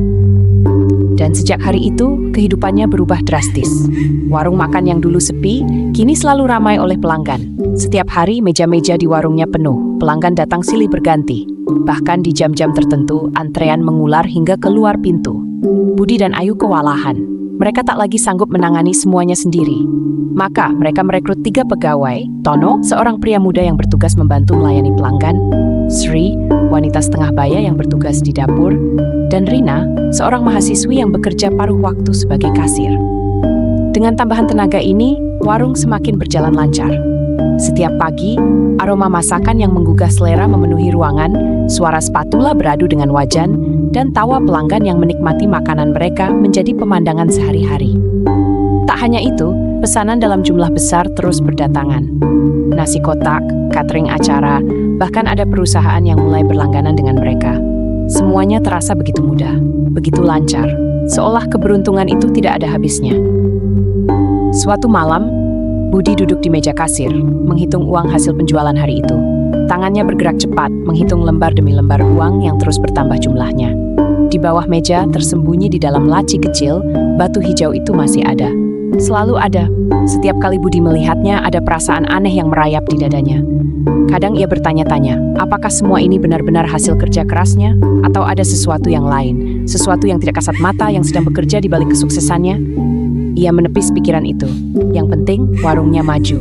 Dan sejak hari itu, kehidupannya berubah drastis. Warung makan yang dulu sepi, kini selalu ramai oleh pelanggan. Setiap hari meja-meja di warungnya penuh, pelanggan datang silih berganti. Bahkan di jam-jam tertentu, antrean mengular hingga keluar pintu. Budi dan Ayu kewalahan. Mereka tak lagi sanggup menangani semuanya sendiri. Maka mereka merekrut 3 pegawai, Tono, seorang pria muda yang bertugas membantu melayani pelanggan, Sri, wanita setengah baya yang bertugas di dapur, dan Rina, seorang mahasiswi yang bekerja paruh waktu sebagai kasir. Dengan tambahan tenaga ini, warung semakin berjalan lancar. Setiap pagi, aroma masakan yang menggugah selera memenuhi ruangan, suara spatula beradu dengan wajan, dan tawa pelanggan yang menikmati makanan mereka menjadi pemandangan sehari-hari. Tak hanya itu, pesanan dalam jumlah besar terus berdatangan. Nasi kotak, catering acara, bahkan ada perusahaan yang mulai berlangganan dengan mereka. Semuanya terasa begitu mudah, begitu lancar, seolah keberuntungan itu tidak ada habisnya. Suatu malam, Budi duduk di meja kasir, menghitung uang hasil penjualan hari itu. Tangannya bergerak cepat, menghitung lembar demi lembar uang yang terus bertambah jumlahnya. Di bawah meja, tersembunyi di dalam laci kecil, batu hijau itu masih ada. Selalu ada. Setiap kali Budi melihatnya, ada perasaan aneh yang merayap di dadanya. Kadang ia bertanya-tanya, apakah semua ini benar-benar hasil kerja kerasnya? Atau ada sesuatu yang lain, sesuatu yang tidak kasat mata yang sedang bekerja di balik kesuksesannya? Ia menepis pikiran itu. Yang penting, warungnya maju.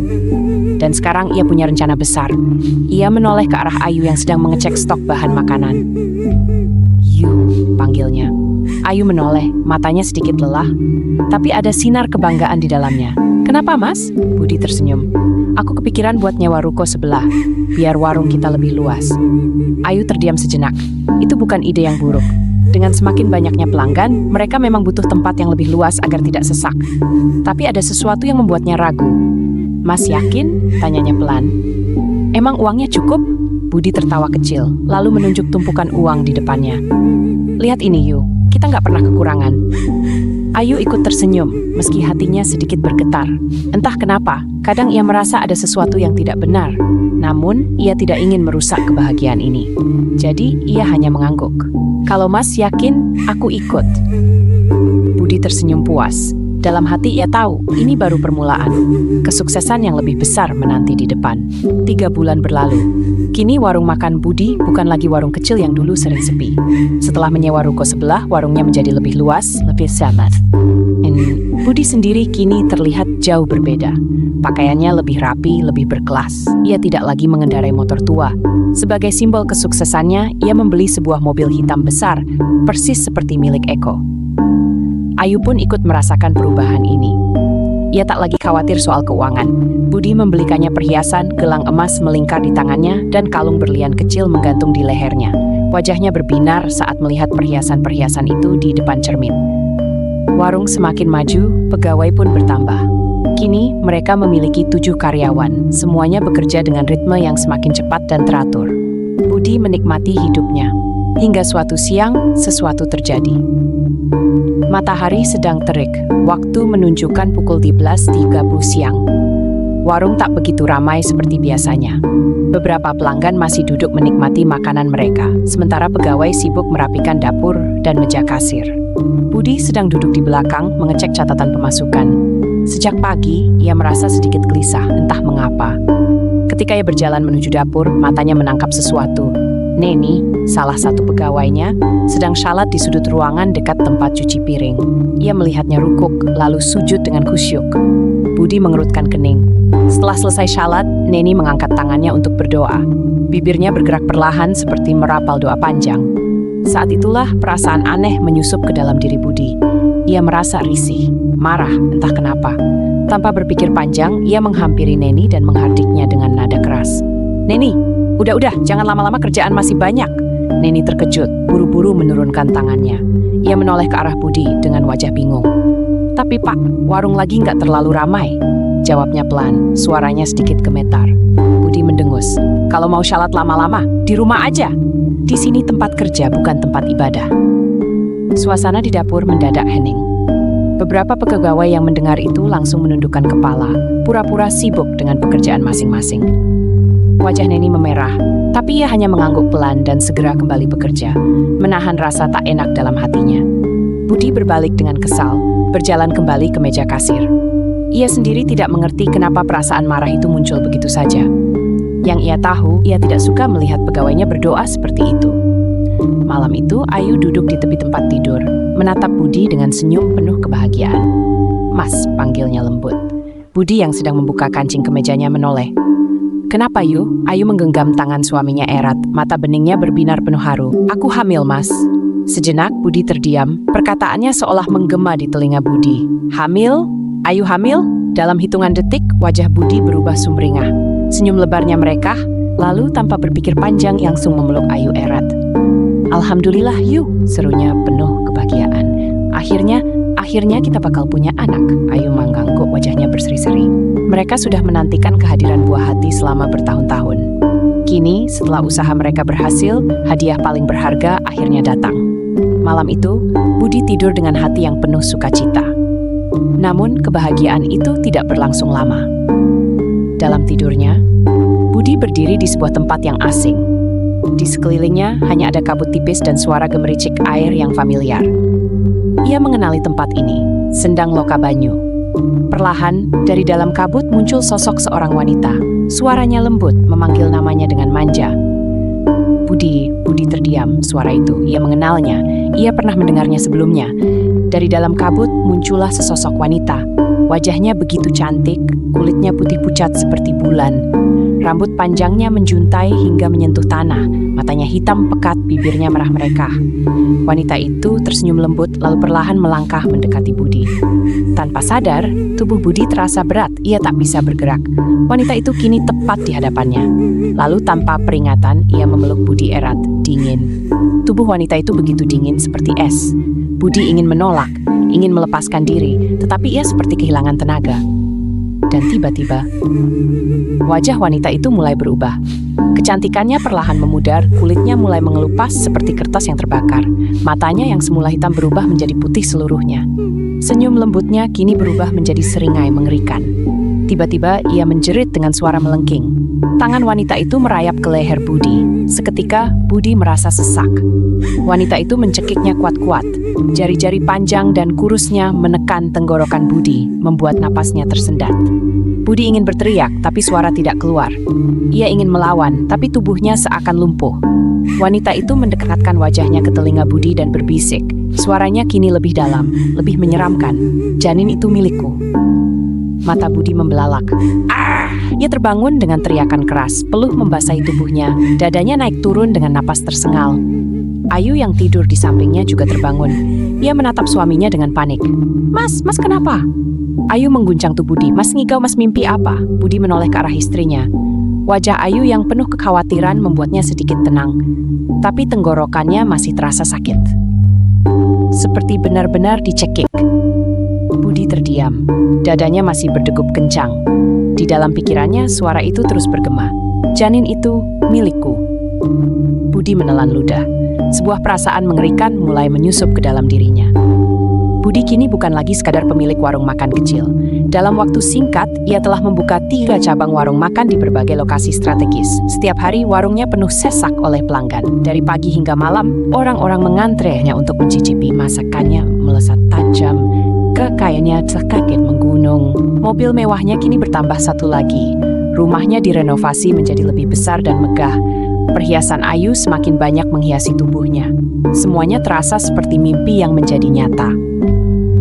Dan sekarang ia punya rencana besar. Ia menoleh ke arah Ayu yang sedang mengecek stok bahan makanan. "Yu," panggilnya. Ayu menoleh, matanya sedikit lelah, tapi ada sinar kebanggaan di dalamnya. "Kenapa, Mas?" Budi tersenyum. "Aku kepikiran buat nyewa ruko sebelah, biar warung kita lebih luas." Ayu terdiam sejenak. Itu bukan ide yang buruk. Dengan semakin banyaknya pelanggan, mereka memang butuh tempat yang lebih luas agar tidak sesak. Tapi ada sesuatu yang membuatnya ragu. "Mas yakin?" tanyanya pelan. "Emang uangnya cukup?" Budi tertawa kecil, lalu menunjuk tumpukan uang di depannya. "Lihat ini, Yu. Kita nggak pernah kekurangan." Ayu ikut tersenyum, meski hatinya sedikit bergetar. Entah kenapa, kadang ia merasa ada sesuatu yang tidak benar. Namun, ia tidak ingin merusak kebahagiaan ini. Jadi, ia hanya mengangguk. "Kalau Mas yakin, aku ikut." Budi tersenyum puas. Dalam hati ia tahu, ini baru permulaan. Kesuksesan yang lebih besar menanti di depan. 3 bulan berlalu. Kini warung makan Budi bukan lagi warung kecil yang dulu sering sepi. Setelah menyewa ruko sebelah, warungnya menjadi lebih luas, lebih sabat. Budi sendiri kini terlihat jauh berbeda. Pakaiannya lebih rapi, lebih berkelas. Ia tidak lagi mengendarai motor tua. Sebagai simbol kesuksesannya, ia membeli sebuah mobil hitam besar, persis seperti milik Eko. Ayu pun ikut merasakan perubahan ini. Ia tak lagi khawatir soal keuangan. Budi membelikannya perhiasan, gelang emas melingkar di tangannya, dan kalung berlian kecil menggantung di lehernya. Wajahnya berbinar saat melihat perhiasan-perhiasan itu di depan cermin. Warung semakin maju, pegawai pun bertambah. Kini, mereka memiliki 7 karyawan. Semuanya bekerja dengan ritme yang semakin cepat dan teratur. Budi menikmati hidupnya. Hingga suatu siang, sesuatu terjadi. Matahari sedang terik. Waktu menunjukkan pukul 12.30 siang. Warung tak begitu ramai seperti biasanya. Beberapa pelanggan masih duduk menikmati makanan mereka, sementara pegawai sibuk merapikan dapur dan meja kasir. Budi sedang duduk di belakang mengecek catatan pemasukan. Sejak pagi, ia merasa sedikit gelisah, entah mengapa. Ketika ia berjalan menuju dapur, matanya menangkap sesuatu. Neni, salah satu pegawainya, sedang shalat di sudut ruangan dekat tempat cuci piring. Ia melihatnya rukuk, lalu sujud dengan khusyuk. Budi mengerutkan kening. Setelah selesai shalat, Neni mengangkat tangannya untuk berdoa. Bibirnya bergerak perlahan seperti merapal doa panjang. Saat itulah perasaan aneh menyusup ke dalam diri Budi. Ia merasa risih, marah, entah kenapa. Tanpa berpikir panjang, ia menghampiri Neni dan menghardiknya dengan nada keras. "Neni, udah, jangan lama-lama, kerjaan masih banyak." Neni terkejut, buru-buru menurunkan tangannya. Ia menoleh ke arah Budi dengan wajah bingung. "Tapi Pak, warung lagi nggak terlalu ramai," jawabnya pelan, suaranya sedikit gemetar. Budi Budi mendengus. Kalau mau shalat lama-lama, di rumah aja. Di sini tempat kerja, bukan tempat ibadah. Suasana di dapur mendadak hening. Beberapa pegawai yang mendengar itu langsung menundukkan kepala, pura-pura sibuk dengan pekerjaan masing-masing. Wajah Neni memerah, tapi ia hanya mengangguk pelan dan segera kembali bekerja, menahan rasa tak enak dalam hatinya. Budi berbalik dengan kesal, berjalan kembali ke meja kasir. Ia sendiri tidak mengerti kenapa perasaan marah itu muncul begitu saja. Yang ia tahu, ia tidak suka melihat pegawainya berdoa seperti itu. Malam itu, Ayu duduk di tepi tempat tidur, menatap Budi dengan senyum penuh kebahagiaan. "Mas," panggilnya lembut. Budi yang sedang membuka kancing kemejanya menoleh. "Kenapa, Yu?" Ayu menggenggam tangan suaminya erat, mata beningnya berbinar penuh haru. "Aku hamil, Mas." Sejenak, Budi terdiam, perkataannya seolah menggema di telinga Budi. "Hamil? Ayu hamil?" Dalam hitungan detik, wajah Budi berubah sumringah. Senyum lebarnya merekah, lalu tanpa berpikir panjang langsung memeluk Ayu erat. "Alhamdulillah, Yu," serunya penuh kebahagiaan. Akhirnya kita bakal punya anak." Ayu mengangguk, wajahnya berseri-seri. Mereka sudah menantikan kehadiran buah hati selama bertahun-tahun. Kini, setelah usaha mereka berhasil, hadiah paling berharga akhirnya datang. Malam itu, Budi tidur dengan hati yang penuh sukacita. Namun, kebahagiaan itu tidak berlangsung lama. Dalam tidurnya, Budi berdiri di sebuah tempat yang asing. Di sekelilingnya hanya ada kabut tipis dan suara gemericik air yang familiar. Ia mengenali tempat ini, Sendang Loka Banyu. Perlahan, dari dalam kabut muncul sosok seorang wanita. Suaranya lembut, memanggil namanya dengan manja. Budi terdiam. Suara itu, ia mengenalnya. Ia pernah mendengarnya sebelumnya. Dari dalam kabut muncullah sesosok wanita. Wajahnya begitu cantik, kulitnya putih pucat seperti bulan. Rambut panjangnya menjuntai hingga menyentuh tanah, matanya hitam pekat, bibirnya merah merekah. Wanita itu tersenyum lembut lalu perlahan melangkah mendekati Budi. Tanpa sadar, tubuh Budi terasa berat, ia tak bisa bergerak. Wanita itu kini tepat di hadapannya. Lalu tanpa peringatan, ia memeluk Budi erat, dingin. Tubuh wanita itu begitu dingin seperti es. Budi ingin menolak, ingin melepaskan diri, tetapi ia seperti kehilangan tenaga. Dan tiba-tiba, wajah wanita itu mulai berubah. Kecantikannya perlahan memudar, kulitnya mulai mengelupas seperti kertas yang terbakar. Matanya yang semula hitam berubah menjadi putih seluruhnya. Senyum lembutnya kini berubah menjadi seringai mengerikan. Tiba-tiba ia menjerit dengan suara melengking. Tangan wanita itu merayap ke leher Budi. Seketika, Budi merasa sesak. Wanita itu mencekiknya kuat-kuat. Jari-jari panjang dan kurusnya menekan tenggorokan Budi, membuat napasnya tersendat. Budi ingin berteriak, tapi suara tidak keluar. Ia ingin melawan, tapi tubuhnya seakan lumpuh. Wanita itu mendekatkan wajahnya ke telinga Budi dan berbisik. Suaranya kini lebih dalam, lebih menyeramkan. "Janin itu milikku." Mata Budi membelalak. Ia terbangun dengan teriakan keras, peluh membasahi tubuhnya, dadanya naik turun dengan napas tersengal. Ayu yang tidur di sampingnya juga terbangun. Ia menatap suaminya dengan panik. Mas kenapa?" Ayu mengguncang tubuh Budi. "Mas ngigau, mas mimpi apa?" Budi menoleh ke arah istrinya. Wajah Ayu yang penuh kekhawatiran membuatnya sedikit tenang. Tapi tenggorokannya masih terasa sakit. Seperti benar-benar dicekik. Budi terdiam. Dadanya masih berdegup kencang. Di dalam pikirannya, suara itu terus bergema. "Janin itu milikku." Budi menelan ludah. Sebuah perasaan mengerikan mulai menyusup ke dalam dirinya. Budi kini bukan lagi sekadar pemilik warung makan kecil. Dalam waktu singkat, ia telah membuka 3 cabang warung makan di berbagai lokasi strategis. Setiap hari, warungnya penuh sesak oleh pelanggan. Dari pagi hingga malam, orang-orang mengantre hanya untuk mencicipi masakannya melesat tajam. Kekayaannya sekaget menggunung. Mobil mewahnya kini bertambah 1 lagi. Rumahnya direnovasi menjadi lebih besar dan megah. Perhiasan Ayu semakin banyak menghiasi tubuhnya. Semuanya terasa seperti mimpi yang menjadi nyata.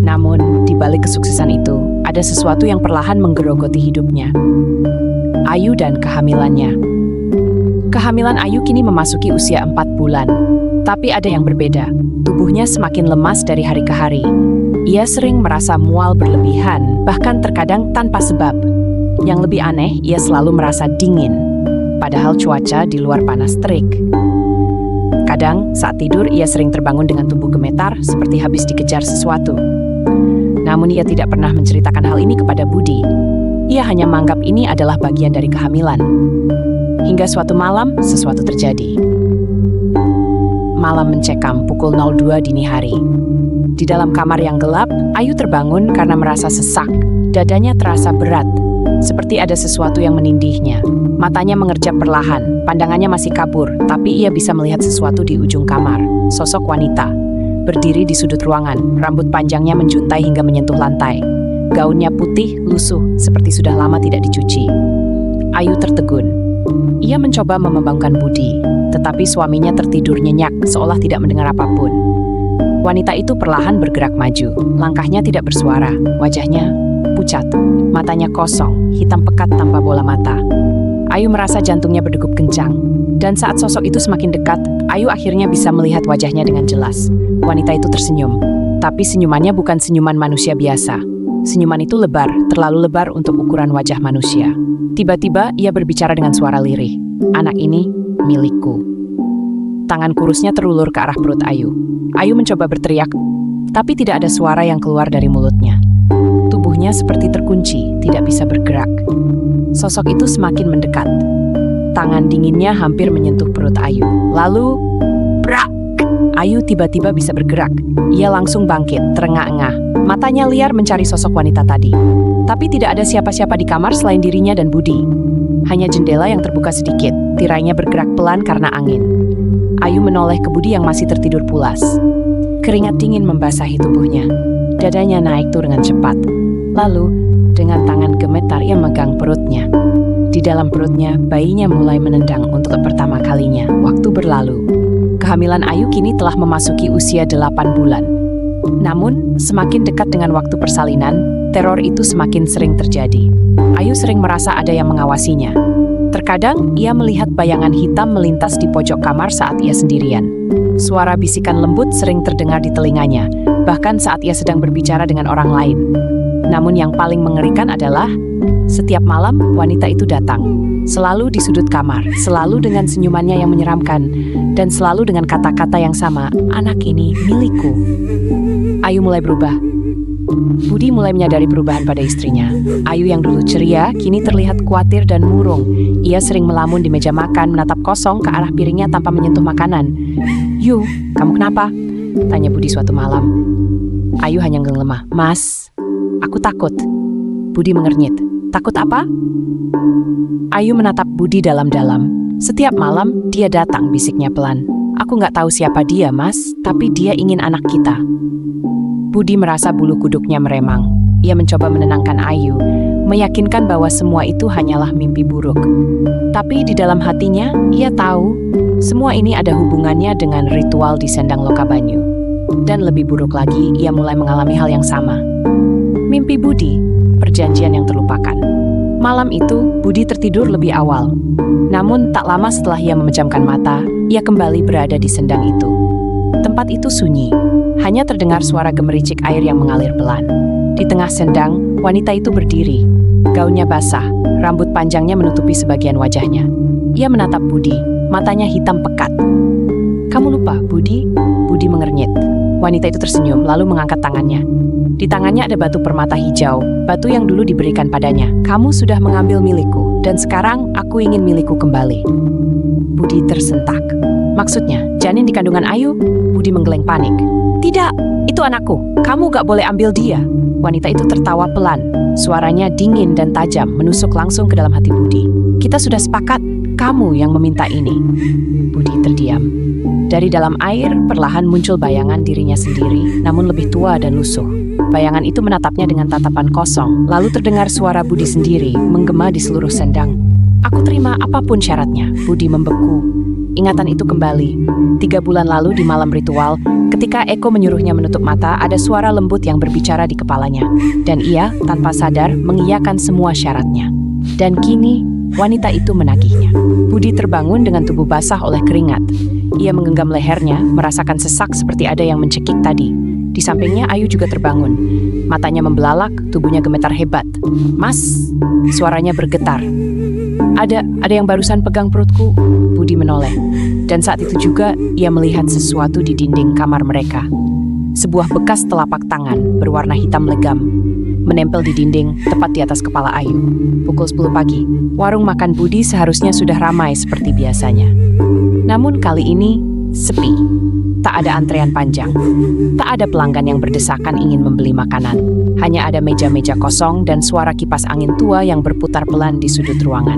Namun, di balik kesuksesan itu, ada sesuatu yang perlahan menggerogoti hidupnya. Ayu dan kehamilannya. Kehamilan Ayu kini memasuki usia 4 bulan. Tapi ada yang berbeda. Tubuhnya semakin lemas dari hari ke hari. Ia sering merasa mual berlebihan, bahkan terkadang tanpa sebab. Yang lebih aneh, ia selalu merasa dingin. Padahal cuaca di luar panas terik. Kadang, saat tidur, ia sering terbangun dengan tubuh gemetar seperti habis dikejar sesuatu. Namun ia tidak pernah menceritakan hal ini kepada Budi. Ia hanya menganggap ini adalah bagian dari kehamilan. Hingga suatu malam, sesuatu terjadi. Malam mencekam pukul 02 dini hari. Di dalam kamar yang gelap, Ayu terbangun karena merasa sesak. Dadanya terasa berat, seperti ada sesuatu yang menindihnya. Matanya mengerjap perlahan, pandangannya masih kabur, tapi ia bisa melihat sesuatu di ujung kamar. Sosok wanita, berdiri di sudut ruangan, rambut panjangnya menjuntai hingga menyentuh lantai. Gaunnya putih, lusuh, seperti sudah lama tidak dicuci. Ayu tertegun. Ia mencoba membangunkan Budi, tetapi suaminya tertidur nyenyak, seolah tidak mendengar apapun. Wanita itu perlahan bergerak maju, langkahnya tidak bersuara, wajahnya pucat, matanya kosong, hitam pekat tanpa bola mata. Ayu merasa jantungnya berdegup kencang, dan saat sosok itu semakin dekat, Ayu akhirnya bisa melihat wajahnya dengan jelas. Wanita itu tersenyum, tapi senyumannya bukan senyuman manusia biasa. Senyuman itu lebar, terlalu lebar untuk ukuran wajah manusia. Tiba-tiba ia berbicara dengan suara lirih. Anak ini milikku. Tangan kurusnya terulur ke arah perut Ayu. Ayu mencoba berteriak, tapi tidak ada suara yang keluar dari mulutnya. Tubuhnya seperti terkunci, tidak bisa bergerak. Sosok itu semakin mendekat. Tangan dinginnya hampir menyentuh perut Ayu. Lalu, brak! Ayu tiba-tiba bisa bergerak. Ia langsung bangkit, terengah-engah. Matanya liar mencari sosok wanita tadi. Tapi tidak ada siapa-siapa di kamar selain dirinya dan Budi. Hanya jendela yang terbuka sedikit, tirainya bergerak pelan karena angin. Ayu menoleh ke Budi yang masih tertidur pulas. Keringat dingin membasahi tubuhnya. Dadanya naik turun dengan cepat. Lalu, dengan tangan gemetar ia megang perutnya. Di dalam perutnya, bayinya mulai menendang untuk pertama kalinya. Waktu berlalu. Kehamilan Ayu kini telah memasuki usia 8 bulan. Namun, semakin dekat dengan waktu persalinan, teror itu semakin sering terjadi. Ayu sering merasa ada yang mengawasinya. Terkadang, ia melihat bayangan hitam melintas di pojok kamar saat ia sendirian. Suara bisikan lembut sering terdengar di telinganya, bahkan saat ia sedang berbicara dengan orang lain. Namun yang paling mengerikan adalah, setiap malam wanita itu datang. Selalu di sudut kamar, selalu dengan senyumannya yang menyeramkan, dan selalu dengan kata-kata yang sama, anak ini milikku. Ayu mulai berubah. Budi mulai menyadari perubahan pada istrinya. Ayu yang dulu ceria, kini terlihat khawatir dan murung. Ia sering melamun di meja makan, menatap kosong ke arah piringnya tanpa menyentuh makanan. "Yu, kamu kenapa?" tanya Budi suatu malam. Ayu hanya ngelemah. "Mas, aku takut." Budi mengernyit. "Takut apa?" Ayu menatap Budi dalam-dalam. "Setiap malam, dia datang," bisiknya pelan. "Aku nggak tahu siapa dia, Mas, tapi dia ingin anak kita." Budi merasa bulu kuduknya meremang. Ia mencoba menenangkan Ayu, meyakinkan bahwa semua itu hanyalah mimpi buruk. Tapi di dalam hatinya, ia tahu semua ini ada hubungannya dengan ritual di Sendang Lokabanyu. Dan lebih buruk lagi, ia mulai mengalami hal yang sama. Mimpi Budi, perjanjian yang terlupakan. Malam itu, Budi tertidur lebih awal. Namun tak lama setelah ia memejamkan mata, ia kembali berada di sendang itu. Tempat itu sunyi. Hanya terdengar suara gemericik air yang mengalir pelan. Di tengah sendang, wanita itu berdiri. Gaunnya basah, rambut panjangnya menutupi sebagian wajahnya. Ia menatap Budi, matanya hitam pekat. "Kamu lupa, Budi?" Budi mengernyit. Wanita itu tersenyum, lalu mengangkat tangannya. Di tangannya ada batu permata hijau, batu yang dulu diberikan padanya. "Kamu sudah mengambil milikku, dan sekarang aku ingin milikku kembali." Budi tersentak. "Maksudnya, janin di kandungan Ayu?" Budi menggeleng panik. "Tidak, itu anakku. Kamu gak boleh ambil dia." Wanita itu tertawa pelan. Suaranya dingin dan tajam, menusuk langsung ke dalam hati Budi. "Kita sudah sepakat, kamu yang meminta ini." Budi terdiam. Dari dalam air, perlahan muncul bayangan dirinya sendiri, namun lebih tua dan lusuh. Bayangan itu menatapnya dengan tatapan kosong, lalu terdengar suara Budi sendiri, menggema di seluruh sendang. "Aku terima apapun syaratnya." Budi membeku. Ingatan itu kembali. 3 bulan lalu di malam ritual, ketika Eko menyuruhnya menutup mata, ada suara lembut yang berbicara di kepalanya. Dan ia, tanpa sadar, mengiyakan semua syaratnya. Dan kini, wanita itu menagihnya. Budi terbangun dengan tubuh basah oleh keringat. Ia menggenggam lehernya, merasakan sesak seperti ada yang mencekik tadi. Di sampingnya Ayu juga terbangun. Matanya membelalak, tubuhnya gemetar hebat. "Mas!" Suaranya bergetar. Ada yang barusan pegang perutku." Budi menoleh. Dan saat itu juga ia melihat sesuatu di dinding kamar mereka. Sebuah bekas telapak tangan berwarna hitam legam. menempel di dinding, tepat di atas kepala Ayu. Pukul 10 pagi, warung makan Budi seharusnya sudah ramai seperti biasanya. Namun kali ini, sepi. Tak ada antrean panjang. Tak ada pelanggan yang berdesakan ingin membeli makanan. Hanya ada meja-meja kosong dan suara kipas angin tua yang berputar pelan di sudut ruangan.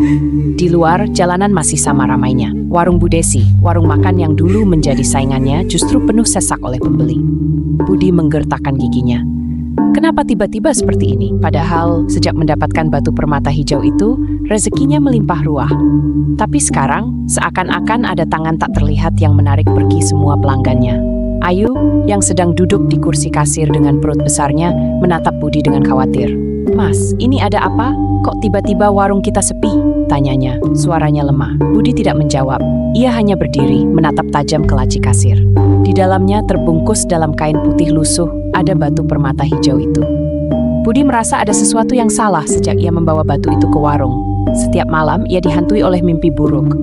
Di luar, jalanan masih sama ramainya. Warung Bu Desi, warung makan yang dulu menjadi saingannya, justru penuh sesak oleh pembeli. Budi menggertakkan giginya. Kenapa tiba-tiba seperti ini? Padahal sejak mendapatkan batu permata hijau itu, rezekinya melimpah ruah. Tapi sekarang, seakan-akan ada tangan tak terlihat yang menarik pergi semua pelanggannya. Ayu, yang sedang duduk di kursi kasir dengan perut besarnya, menatap Budi dengan khawatir. "Mas, ini ada apa? Kok tiba-tiba warung kita sepi?" tanyanya. Suaranya lemah. Budi tidak menjawab. Ia hanya berdiri, menatap tajam ke laci kasir. Di dalamnya terbungkus dalam kain putih lusuh, ada batu permata hijau itu. Budi merasa ada sesuatu yang salah sejak ia membawa batu itu ke warung. Setiap malam ia dihantui oleh mimpi buruk.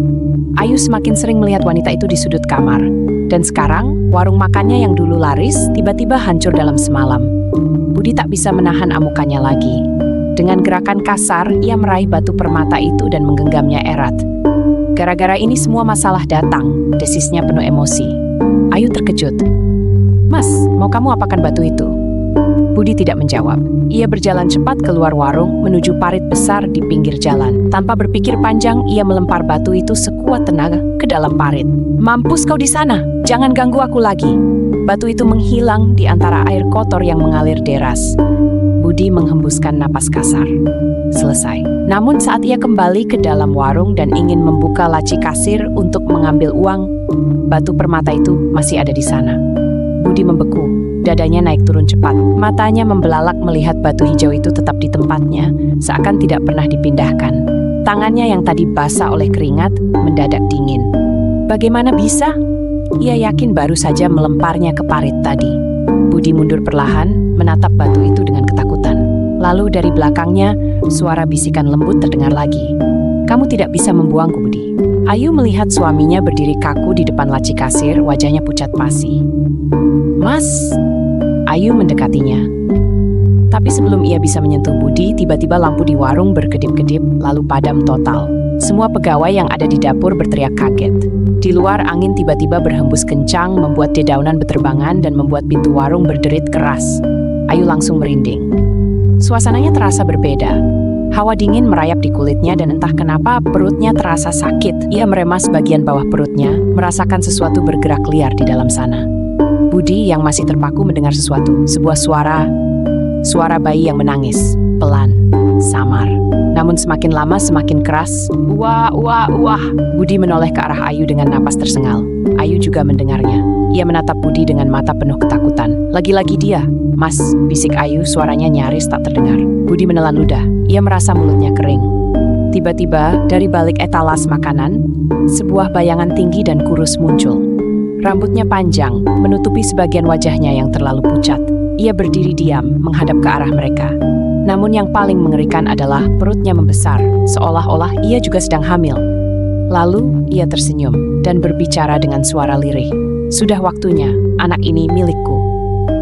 Ayu semakin sering melihat wanita itu di sudut kamar. Dan sekarang, warung makannya yang dulu laris tiba-tiba hancur dalam semalam. Budi tak bisa menahan amukannya lagi. Dengan gerakan kasar, ia meraih batu permata itu dan menggenggamnya erat. Gara-gara ini semua masalah datang, desisnya penuh emosi. Ayu terkejut. "Mas, mau kamu apakan batu itu?" Budi tidak menjawab. Ia berjalan cepat keluar warung menuju parit besar di pinggir jalan. Tanpa berpikir panjang, ia melempar batu itu sekuat tenaga ke dalam parit. "Mampus kau di sana! Jangan ganggu aku lagi!" Batu itu menghilang di antara air kotor yang mengalir deras. Budi menghembuskan napas kasar. Selesai. Namun saat ia kembali ke dalam warung dan ingin membuka laci kasir untuk mengambil uang, batu permata itu masih ada di sana. Budi membeku. Dadanya naik turun cepat. Matanya membelalak melihat batu hijau itu tetap di tempatnya, seakan tidak pernah dipindahkan. Tangannya yang tadi basah oleh keringat, mendadak dingin. Bagaimana bisa? Ia yakin baru saja melemparnya ke parit tadi. Budi mundur perlahan, menatap batu itu dengan ketakutan. Lalu dari belakangnya, suara bisikan lembut terdengar lagi. "Kamu tidak bisa membuangku, Budi." Ayu melihat suaminya berdiri kaku di depan laci kasir, wajahnya pucat pasi. "Mas!" Ayu mendekatinya. Tapi sebelum ia bisa menyentuh Budi, tiba-tiba lampu di warung berkedip-kedip, lalu padam total. Semua pegawai yang ada di dapur berteriak kaget. Di luar, angin tiba-tiba berhembus kencang, membuat dedaunan beterbangan dan membuat pintu warung berderit keras. Ayu langsung merinding. Suasananya terasa berbeda. Hawa dingin merayap di kulitnya dan entah kenapa perutnya terasa sakit. Ia meremas bagian bawah perutnya, merasakan sesuatu bergerak liar di dalam sana. Budi yang masih terpaku mendengar sesuatu, sebuah suara bayi yang menangis, pelan, samar. Namun semakin lama semakin keras. "Wah, wah, wah." Budi menoleh ke arah Ayu dengan napas tersengal. Ayu juga mendengarnya. Ia menatap Budi dengan mata penuh ketakutan. "Lagi-lagi dia." "Mas," bisik Ayu, suaranya nyaris tak terdengar. Budi menelan ludah. Ia merasa mulutnya kering. Tiba-tiba, dari balik etalas makanan, sebuah bayangan tinggi dan kurus muncul. Rambutnya panjang, menutupi sebagian wajahnya yang terlalu pucat. Ia berdiri diam, menghadap ke arah mereka. Namun yang paling mengerikan adalah perutnya membesar, seolah-olah ia juga sedang hamil. Lalu, ia tersenyum dan berbicara dengan suara lirih. "Sudah waktunya, anak ini milikku."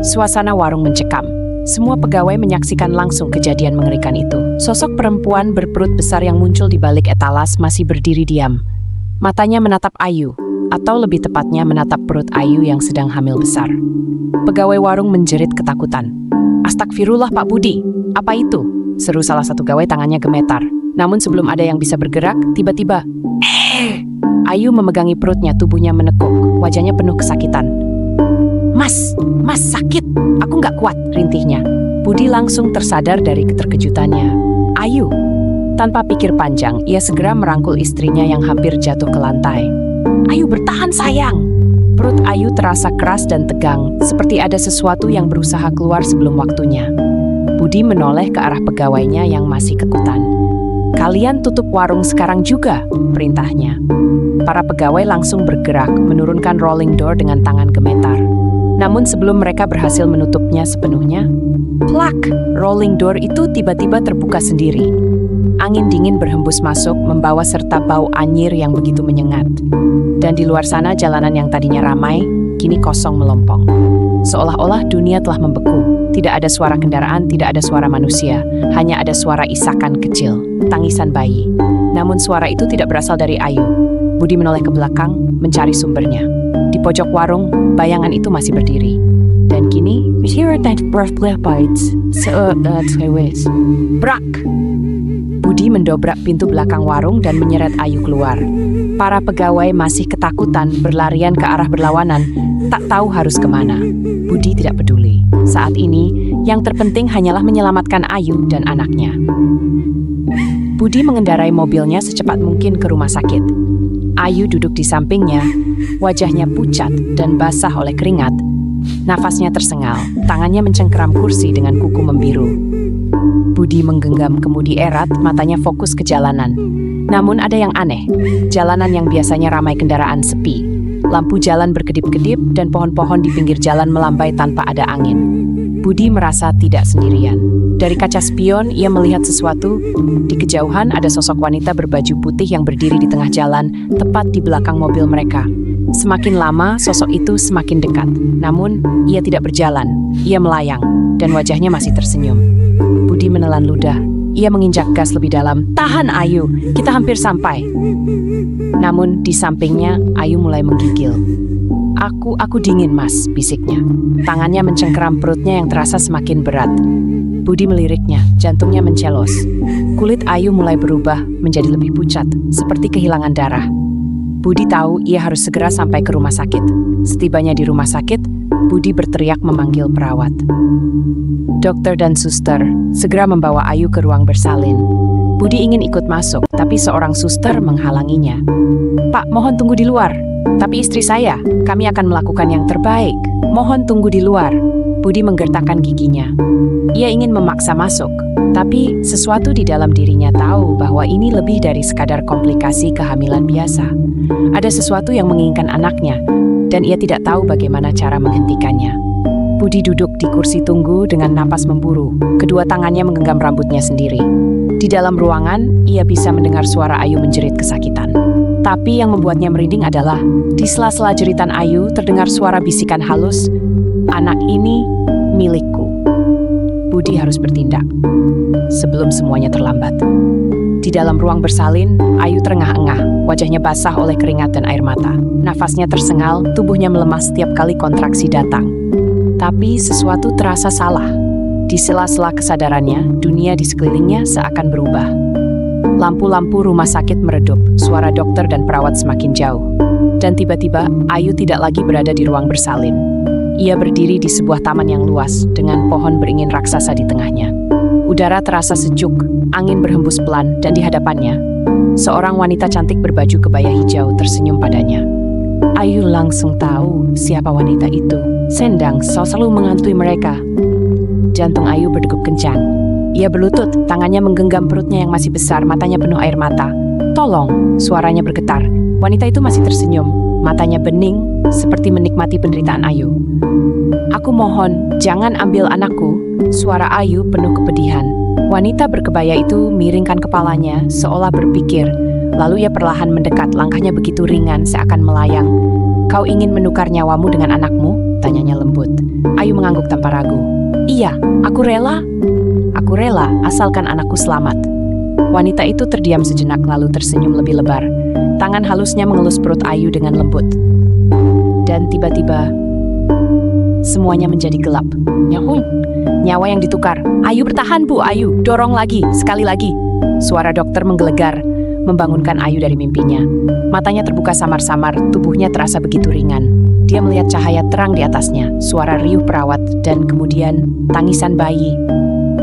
Suasana warung mencekam. Semua pegawai menyaksikan langsung kejadian mengerikan itu. Sosok perempuan berperut besar yang muncul di balik etalas masih berdiri diam. Matanya menatap Ayu, atau lebih tepatnya menatap perut Ayu yang sedang hamil besar. Pegawai warung menjerit ketakutan. "Astagfirullah Pak Budi, apa itu?" seru salah satu pegawai, tangannya gemetar. Namun sebelum ada yang bisa bergerak, tiba-tiba, Ayu memegangi perutnya, tubuhnya menekuk, wajahnya penuh kesakitan. Mas sakit, aku nggak kuat," rintihnya. Budi langsung tersadar dari keterkejutannya. "Ayu." Tanpa pikir panjang, ia segera merangkul istrinya yang hampir jatuh ke lantai. "Ayu, bertahan sayang." Perut Ayu terasa keras dan tegang, seperti ada sesuatu yang berusaha keluar sebelum waktunya. Budi menoleh ke arah pegawainya yang masih ketakutan. "Kalian tutup warung sekarang juga," perintahnya. Para pegawai langsung bergerak, menurunkan rolling door dengan tangan gemetar. Namun sebelum mereka berhasil menutupnya sepenuhnya, plak, rolling door itu tiba-tiba terbuka sendiri. Angin dingin berhembus masuk, membawa serta bau anyir yang begitu menyengat. Dan di luar sana, jalanan yang tadinya ramai, kini kosong melompong. seolah-olah dunia telah membeku. Tidak ada suara kendaraan, tidak ada suara manusia, hanya ada suara isakan kecil, tangisan bayi. Namun suara itu tidak berasal dari Ayu. Budi menoleh ke belakang, mencari sumbernya. Di pojok warung, bayangan itu masih berdiri. Dan kini, brak! Budi mendobrak pintu belakang warung dan menyeret Ayu keluar. Para pegawai masih ketakutan, berlarian ke arah berlawanan, tak tahu harus kemana. Budi tidak peduli. Saat ini, yang terpenting hanyalah menyelamatkan Ayu dan anaknya. Budi mengendarai mobilnya secepat mungkin ke rumah sakit. Ayu duduk di sampingnya, wajahnya pucat dan basah oleh keringat. Nafasnya tersengal, tangannya mencengkeram kursi dengan kuku membiru. Budi menggenggam kemudi erat, matanya fokus ke jalanan. Namun ada yang aneh, jalanan yang biasanya ramai kendaraan sepi. Lampu jalan berkedip-kedip dan pohon-pohon di pinggir jalan melambai tanpa ada angin. Budi merasa tidak sendirian. Dari kaca spion, ia melihat sesuatu. Di kejauhan ada sosok wanita berbaju putih yang berdiri di tengah jalan, tepat di belakang mobil mereka. Semakin lama, sosok itu semakin dekat. Namun, ia tidak berjalan. Ia melayang, dan wajahnya masih tersenyum. Budi menelan ludah. Ia menginjak gas lebih dalam. "Tahan, Ayu, kita hampir sampai." Namun, di sampingnya, Ayu mulai menggigil. Aku dingin, Mas," bisiknya. Tangannya mencengkeram perutnya yang terasa semakin berat. Budi meliriknya, jantungnya mencelos. Kulit Ayu mulai berubah menjadi lebih pucat, seperti kehilangan darah. Budi tahu ia harus segera sampai ke rumah sakit. Setibanya di rumah sakit, Budi berteriak memanggil perawat. Dokter dan suster segera membawa Ayu ke ruang bersalin. Budi ingin ikut masuk, tapi seorang suster menghalanginya. "Pak, mohon tunggu di luar." "Tapi istri saya, kami akan melakukan yang terbaik. Mohon tunggu di luar." Budi menggertakkan giginya. Ia ingin memaksa masuk, tapi sesuatu di dalam dirinya tahu bahwa ini lebih dari sekadar komplikasi kehamilan biasa. Ada sesuatu yang menginginkan anaknya, dan ia tidak tahu bagaimana cara menghentikannya. Budi duduk di kursi tunggu dengan napas memburu. Kedua tangannya menggenggam rambutnya sendiri. Di dalam ruangan, ia bisa mendengar suara Ayu menjerit kesakitan. Tapi yang membuatnya merinding adalah, di sela-sela jeritan Ayu terdengar suara bisikan halus, "Anak ini milikku." Budi harus bertindak sebelum semuanya terlambat. Di dalam ruang bersalin, Ayu terengah-engah, wajahnya basah oleh keringat dan air mata. Nafasnya tersengal, tubuhnya melemah setiap kali kontraksi datang. Tapi sesuatu terasa salah. Di sela-sela kesadarannya, dunia di sekelilingnya seakan berubah. Lampu-lampu rumah sakit meredup, suara dokter dan perawat semakin jauh. Dan tiba-tiba, Ayu tidak lagi berada di ruang bersalin. Ia berdiri di sebuah taman yang luas, dengan pohon beringin raksasa di tengahnya. Udara terasa sejuk, angin berhembus pelan, dan di hadapannya, seorang wanita cantik berbaju kebaya hijau tersenyum padanya. Ayu langsung tahu siapa wanita itu. Sendang selalu menghantui mereka. Jantung Ayu berdegup kencang. Ia berlutut, tangannya menggenggam perutnya yang masih besar, matanya penuh air mata. "Tolong!" Suaranya bergetar. Wanita itu masih tersenyum, matanya bening, seperti menikmati penderitaan Ayu. "Aku mohon, jangan ambil anakku." Suara Ayu penuh kepedihan. Wanita berkebaya itu miringkan kepalanya, seolah berpikir. Lalu ia perlahan mendekat, langkahnya begitu ringan, seakan melayang. "Kau ingin menukar nyawamu dengan anakmu?" Tanyanya lembut. Ayu mengangguk tanpa ragu. "Iya, aku rela. Aku rela, asalkan anakku selamat." Wanita itu terdiam sejenak lalu tersenyum lebih lebar. Tangan halusnya mengelus perut Ayu dengan lembut. Dan tiba-tiba, semuanya menjadi gelap. Nyahun, nyawa yang ditukar. "Ayu bertahan, Bu, Ayu, dorong lagi, sekali lagi." Suara dokter menggelegar, membangunkan Ayu dari mimpinya. Matanya terbuka samar-samar, tubuhnya terasa begitu ringan. Dia melihat cahaya terang di atasnya, suara riuh perawat, dan kemudian tangisan bayi.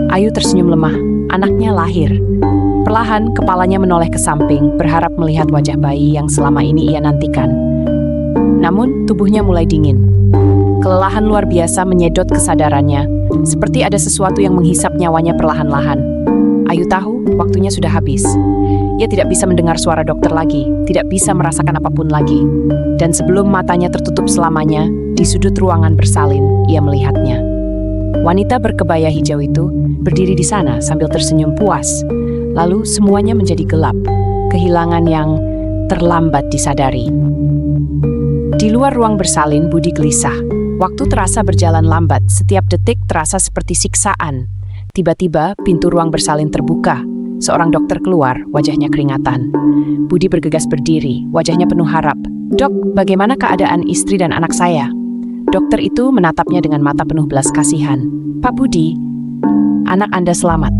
Ayu tersenyum lemah, anaknya lahir. Perlahan, kepalanya menoleh ke samping, berharap melihat wajah bayi yang selama ini ia nantikan. Namun, tubuhnya mulai dingin. Kelelahan luar biasa menyedot kesadarannya, seperti ada sesuatu yang menghisap nyawanya perlahan-lahan. Ayu tahu, waktunya sudah habis. Ia tidak bisa mendengar suara dokter lagi, tidak bisa merasakan apapun lagi. Dan sebelum matanya tertutup selamanya, di sudut ruangan bersalin, ia melihatnya. Wanita berkebaya hijau itu berdiri di sana sambil tersenyum puas. Lalu semuanya menjadi gelap, kehilangan yang terlambat disadari. Di luar ruang bersalin, Budi gelisah. Waktu terasa berjalan lambat, setiap detik terasa seperti siksaan. Tiba-tiba, pintu ruang bersalin terbuka. Seorang dokter keluar, wajahnya keringatan. Budi bergegas berdiri, wajahnya penuh harap. "Dok, bagaimana keadaan istri dan anak saya?" Dokter itu menatapnya dengan mata penuh belas kasihan. "Pak Budi, anak Anda selamat."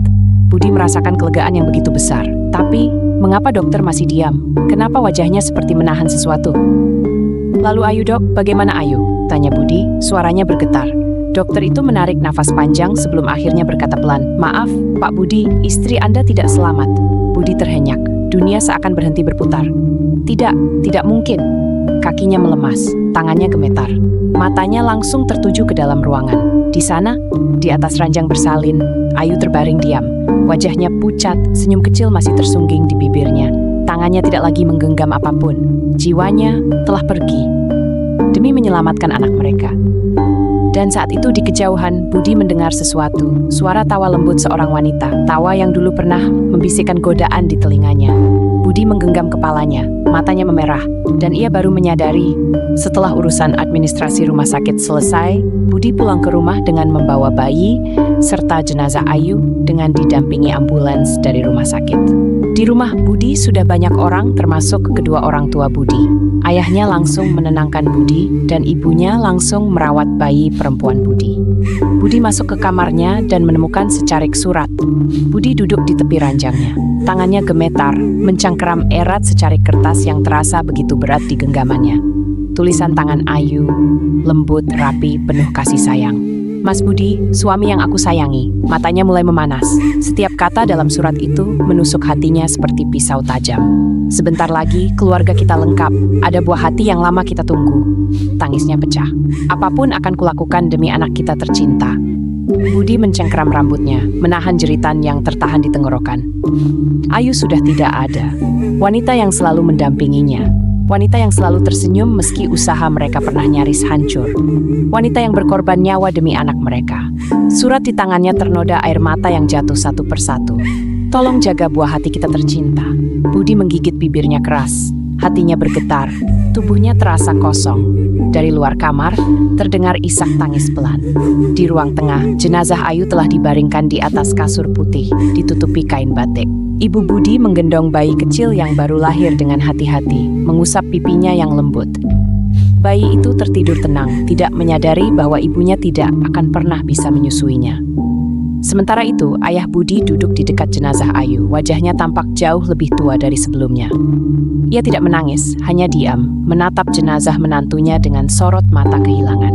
Budi merasakan kelegaan yang begitu besar. Tapi, mengapa dokter masih diam? Kenapa wajahnya seperti menahan sesuatu? "Lalu Ayu, Dok, bagaimana Ayu?" tanya Budi, suaranya bergetar. Dokter itu menarik nafas panjang sebelum akhirnya berkata pelan, "Maaf, Pak Budi, istri Anda tidak selamat." Budi terhenyak. Dunia seakan berhenti berputar. Tidak mungkin." Kakinya melemas, tangannya gemetar. Matanya langsung tertuju ke dalam ruangan. Di sana, di atas ranjang bersalin, Ayu terbaring diam. Wajahnya pucat, senyum kecil masih tersungging di bibirnya. Tangannya tidak lagi menggenggam apapun. Jiwanya telah pergi demi menyelamatkan anak mereka. Dan saat itu di kejauhan, Budi mendengar sesuatu. Suara tawa lembut seorang wanita, tawa yang dulu pernah membisikkan godaan di telinganya. Budi menggenggam kepalanya, matanya memerah, dan ia baru menyadari. Setelah urusan administrasi rumah sakit selesai, Budi pulang ke rumah dengan membawa bayi, serta jenazah Ayu dengan didampingi ambulans dari rumah sakit. Di rumah Budi sudah banyak orang termasuk kedua orang tua Budi. Ayahnya langsung menenangkan Budi dan ibunya langsung merawat bayi perempuan Budi. Budi masuk ke kamarnya dan menemukan secarik surat. Budi duduk di tepi ranjangnya. Tangannya gemetar, mencangkram erat secarik kertas yang terasa begitu berat di genggamannya. Tulisan tangan Ayu, lembut, rapi, penuh kasih sayang. "Mas Budi, suami yang aku sayangi." Matanya mulai memanas. Setiap kata dalam surat itu menusuk hatinya seperti pisau tajam. "Sebentar lagi keluarga kita lengkap. Ada buah hati yang lama kita tunggu." Tangisnya pecah. "Apapun akan kulakukan demi anak kita tercinta." Budi mencengkeram rambutnya, menahan jeritan yang tertahan di tenggorokan. Ayu sudah tidak ada. Wanita yang selalu mendampinginya. Wanita yang selalu tersenyum meski usaha mereka pernah nyaris hancur. Wanita yang berkorban nyawa demi anak mereka. Surat di tangannya ternoda air mata yang jatuh satu persatu. "Tolong jaga buah hati kita tercinta." Budi menggigit bibirnya keras. Hatinya bergetar. Tubuhnya terasa kosong. Dari luar kamar, terdengar isak tangis pelan. Di ruang tengah, jenazah Ayu telah dibaringkan di atas kasur putih, ditutupi kain batik. Ibu Budi menggendong bayi kecil yang baru lahir dengan hati-hati, mengusap pipinya yang lembut. Bayi itu tertidur tenang, tidak menyadari bahwa ibunya tidak akan pernah bisa menyusuinya. Sementara itu, ayah Budi duduk di dekat jenazah Ayu. Wajahnya tampak jauh lebih tua dari sebelumnya. Ia tidak menangis, hanya diam, menatap jenazah menantunya dengan sorot mata kehilangan.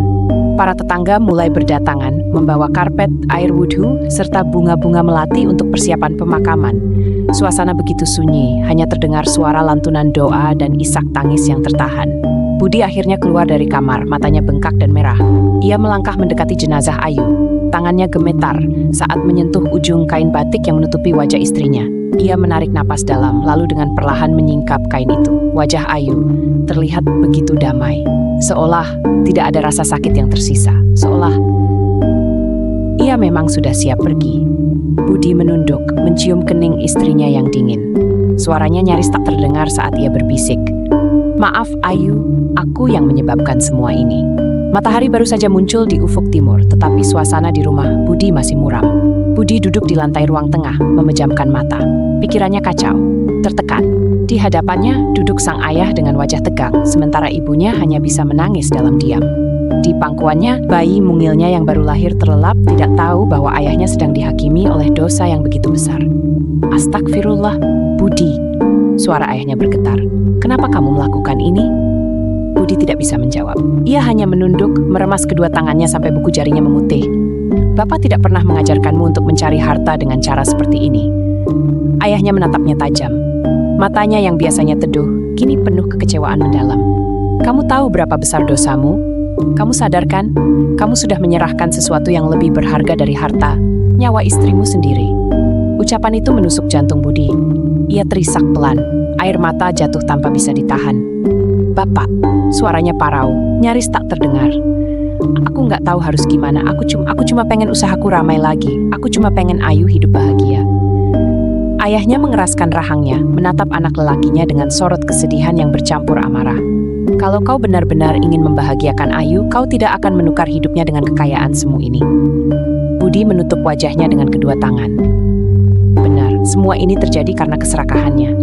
Para tetangga mulai berdatangan, membawa karpet, air wudhu, serta bunga-bunga melati untuk persiapan pemakaman. Suasana begitu sunyi, hanya terdengar suara lantunan doa dan isak tangis yang tertahan. Budi akhirnya keluar dari kamar, matanya bengkak dan merah. Ia melangkah mendekati jenazah Ayu. Tangannya gemetar saat menyentuh ujung kain batik yang menutupi wajah istrinya. Ia menarik napas dalam, lalu dengan perlahan menyingkap kain itu. Wajah Ayu terlihat begitu damai. Seolah tidak ada rasa sakit yang tersisa. Seolah ia memang sudah siap pergi. Budi menunduk, mencium kening istrinya yang dingin. Suaranya nyaris tak terdengar saat ia berbisik. "Maaf Ayu, aku yang menyebabkan semua ini." Matahari baru saja muncul di ufuk timur, tetapi suasana di rumah Budi masih muram. Budi duduk di lantai ruang tengah, memejamkan mata. Pikirannya kacau, tertekan. Di hadapannya duduk sang ayah dengan wajah tegang, sementara ibunya hanya bisa menangis dalam diam. Di pangkuannya, bayi mungilnya yang baru lahir terlelap, tidak tahu bahwa ayahnya sedang dihakimi oleh dosa yang begitu besar. "Astagfirullah, Budi." Suara ayahnya bergetar. "Kenapa kamu melakukan ini?" Budi tidak bisa menjawab. Ia hanya menunduk, meremas kedua tangannya sampai buku jarinya memutih. "Bapak tidak pernah mengajarkanmu untuk mencari harta dengan cara seperti ini." Ayahnya menatapnya tajam. Matanya yang biasanya teduh, kini penuh kekecewaan mendalam. "Kamu tahu berapa besar dosamu? Kamu sadarkan? Kamu sudah menyerahkan sesuatu yang lebih berharga dari harta, nyawa istrimu sendiri." Ucapan itu menusuk jantung Budi. Ia terisak pelan, air mata jatuh tanpa bisa ditahan. "Bapak," suaranya parau, nyaris tak terdengar. "Aku nggak tahu harus gimana. Aku cuma pengen usahaku ramai lagi. Aku cuma pengen Ayu hidup bahagia." Ayahnya mengeraskan rahangnya, menatap anak lelakinya dengan sorot kesedihan yang bercampur amarah. Kalau kau benar-benar ingin membahagiakan Ayu, kau tidak akan menukar hidupnya dengan kekayaan semu ini. Budi menutup wajahnya dengan kedua tangan. Benar, semua ini terjadi karena keserakahannya.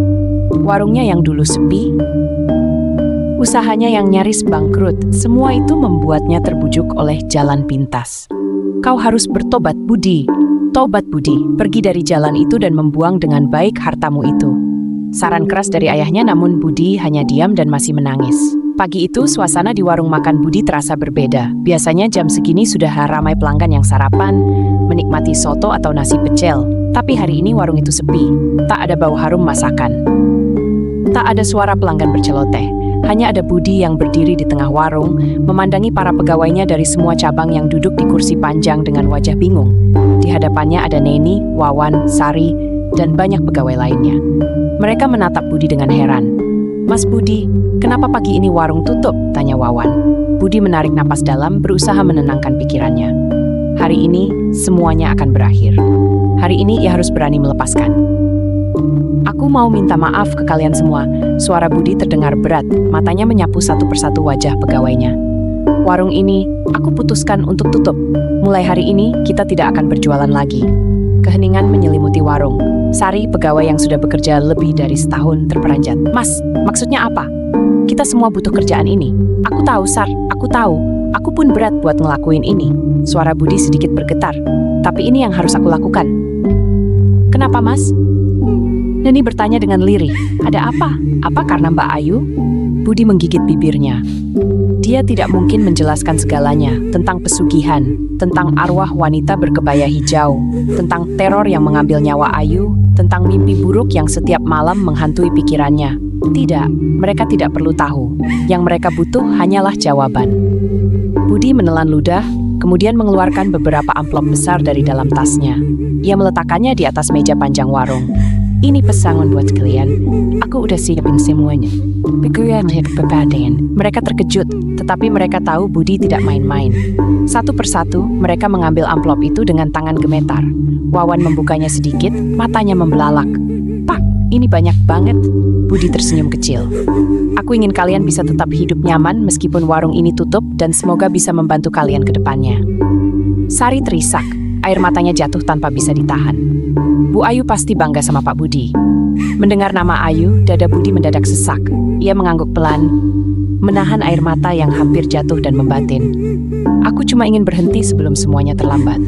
Warungnya yang dulu sepi, usahanya yang nyaris bangkrut, semua itu membuatnya terbujuk oleh jalan pintas. Kau harus bertobat, Budi. Tobat, Budi. Pergi dari jalan itu dan membuang dengan baik hartamu itu. Saran keras dari ayahnya, namun Budi hanya diam dan masih menangis. Pagi itu, suasana di warung makan Budi terasa berbeda. Biasanya jam segini sudah ramai pelanggan yang sarapan, menikmati soto atau nasi pecel. Tapi hari ini warung itu sepi. Tak ada bau harum masakan. Tak ada suara pelanggan berceloteh. Hanya ada Budi yang berdiri di tengah warung, memandangi para pegawainya dari semua cabang yang duduk di kursi panjang dengan wajah bingung. Di hadapannya ada Neni, Wawan, Sari, dan banyak pegawai lainnya. Mereka menatap Budi dengan heran. "Mas Budi, kenapa pagi ini warung tutup?" tanya Wawan. Budi menarik napas dalam, berusaha menenangkan pikirannya. Hari ini, semuanya akan berakhir. Hari ini ia harus berani melepaskan. "Aku mau minta maaf ke kalian semua." Suara Budi terdengar berat, matanya menyapu satu persatu wajah pegawainya. "Warung ini, aku putuskan untuk tutup. Mulai hari ini, kita tidak akan berjualan lagi." Keheningan menyelimuti warung. Sari, pegawai yang sudah bekerja lebih dari setahun, terperanjat. "Mas, maksudnya apa? Kita semua butuh kerjaan ini." "Aku tahu, Sar, aku tahu. Aku pun berat buat ngelakuin ini." Suara Budi sedikit bergetar. "Tapi ini yang harus aku lakukan." "Kenapa, Mas?" Neni bertanya dengan lirih. "Ada apa? Apa karena Mbak Ayu?" Budi menggigit bibirnya. Dia tidak mungkin menjelaskan segalanya, tentang pesugihan, tentang arwah wanita berkebaya hijau, tentang teror yang mengambil nyawa Ayu, tentang mimpi buruk yang setiap malam menghantui pikirannya. Tidak, mereka tidak perlu tahu. Yang mereka butuh hanyalah jawaban. Budi menelan ludah, kemudian mengeluarkan beberapa amplop besar dari dalam tasnya. Ia meletakkannya di atas meja panjang warung. "Ini pesangon buat kalian. Aku udah siapin semuanya." Mereka terkejut, tetapi mereka tahu Budi tidak main-main. Satu persatu, mereka mengambil amplop itu dengan tangan gemetar. Wawan membukanya sedikit, matanya membelalak. "Pak, ini banyak banget." Budi tersenyum kecil. "Aku ingin kalian bisa tetap hidup nyaman meskipun warung ini tutup dan semoga bisa membantu kalian ke depannya." Sari terisak, air matanya jatuh tanpa bisa ditahan. Bu Ayu pasti bangga sama Pak Budi. Mendengar nama Ayu, dada Budi mendadak sesak. Ia mengangguk pelan, menahan air mata yang hampir jatuh dan membatin. "Aku cuma ingin berhenti sebelum semuanya terlambat.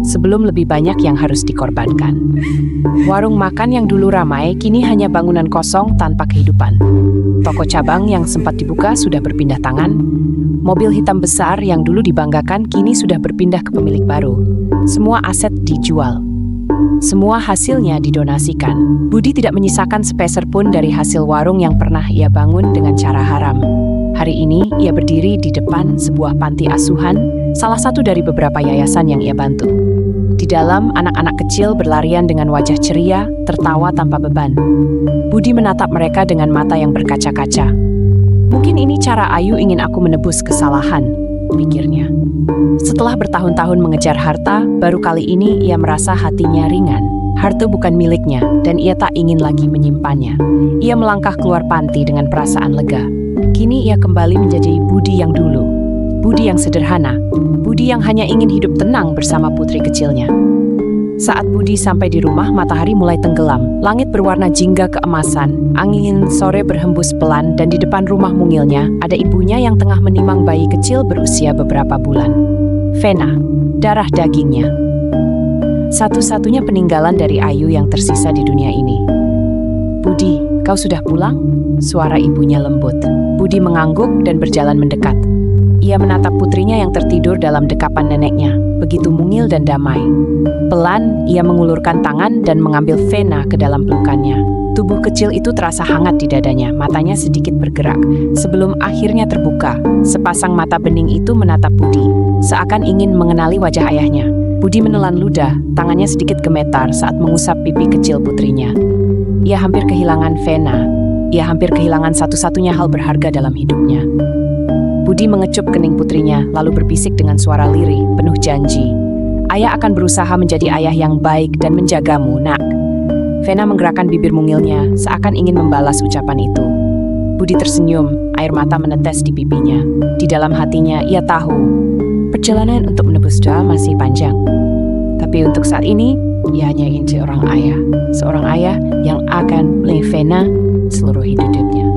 Sebelum lebih banyak yang harus dikorbankan." Warung makan yang dulu ramai kini hanya bangunan kosong tanpa kehidupan. Toko cabang yang sempat dibuka sudah berpindah tangan. Mobil hitam besar yang dulu dibanggakan kini sudah berpindah ke pemilik baru. Semua aset dijual. Semua hasilnya didonasikan. Budi tidak menyisakan sepeser pun dari hasil warung yang pernah ia bangun dengan cara haram. Hari ini, ia berdiri di depan sebuah panti asuhan, salah satu dari beberapa yayasan yang ia bantu. Di dalam, anak-anak kecil berlarian dengan wajah ceria, tertawa tanpa beban. Budi menatap mereka dengan mata yang berkaca-kaca. "Mungkin ini cara Ayu ingin aku menebus kesalahan," pikirnya. Setelah bertahun-tahun mengejar harta, baru kali ini ia merasa hatinya ringan. Harta bukan miliknya, dan ia tak ingin lagi menyimpannya. Ia melangkah keluar panti dengan perasaan lega. Kini ia kembali menjadi Budi yang dulu. Budi yang sederhana. Budi yang hanya ingin hidup tenang bersama putri kecilnya. Saat Budi sampai di rumah, matahari mulai tenggelam. Langit berwarna jingga keemasan. Angin sore berhembus pelan dan di depan rumah mungilnya ada ibunya yang tengah menimang bayi kecil berusia beberapa bulan. Vena, darah dagingnya. Satu-satunya peninggalan dari Ayu yang tersisa di dunia ini. "Budi, kau sudah pulang?" Suara ibunya lembut. Budi mengangguk dan berjalan mendekat. Ia menatap putrinya yang tertidur dalam dekapan neneknya, begitu mungil dan damai. Pelan, ia mengulurkan tangan dan mengambil Vena ke dalam pelukannya. Tubuh kecil itu terasa hangat di dadanya, matanya sedikit bergerak. Sebelum akhirnya terbuka, sepasang mata bening itu menatap Budi, seakan ingin mengenali wajah ayahnya. Budi menelan ludah, tangannya sedikit gemetar saat mengusap pipi kecil putrinya. Ia hampir kehilangan Vena. Ia hampir kehilangan satu-satunya hal berharga dalam hidupnya. Budi mengecup kening putrinya, lalu berbisik dengan suara lirih, penuh janji. "Ayah akan berusaha menjadi ayah yang baik dan menjagamu, nak." Vena menggerakkan bibir mungilnya, seakan ingin membalas ucapan itu. Budi tersenyum, air mata menetes di pipinya. Di dalam hatinya, ia tahu perjalanan untuk menebus doa masih panjang. Tapi untuk saat ini, ia hanya ingin seorang ayah yang akan melevena seluruh hidupnya.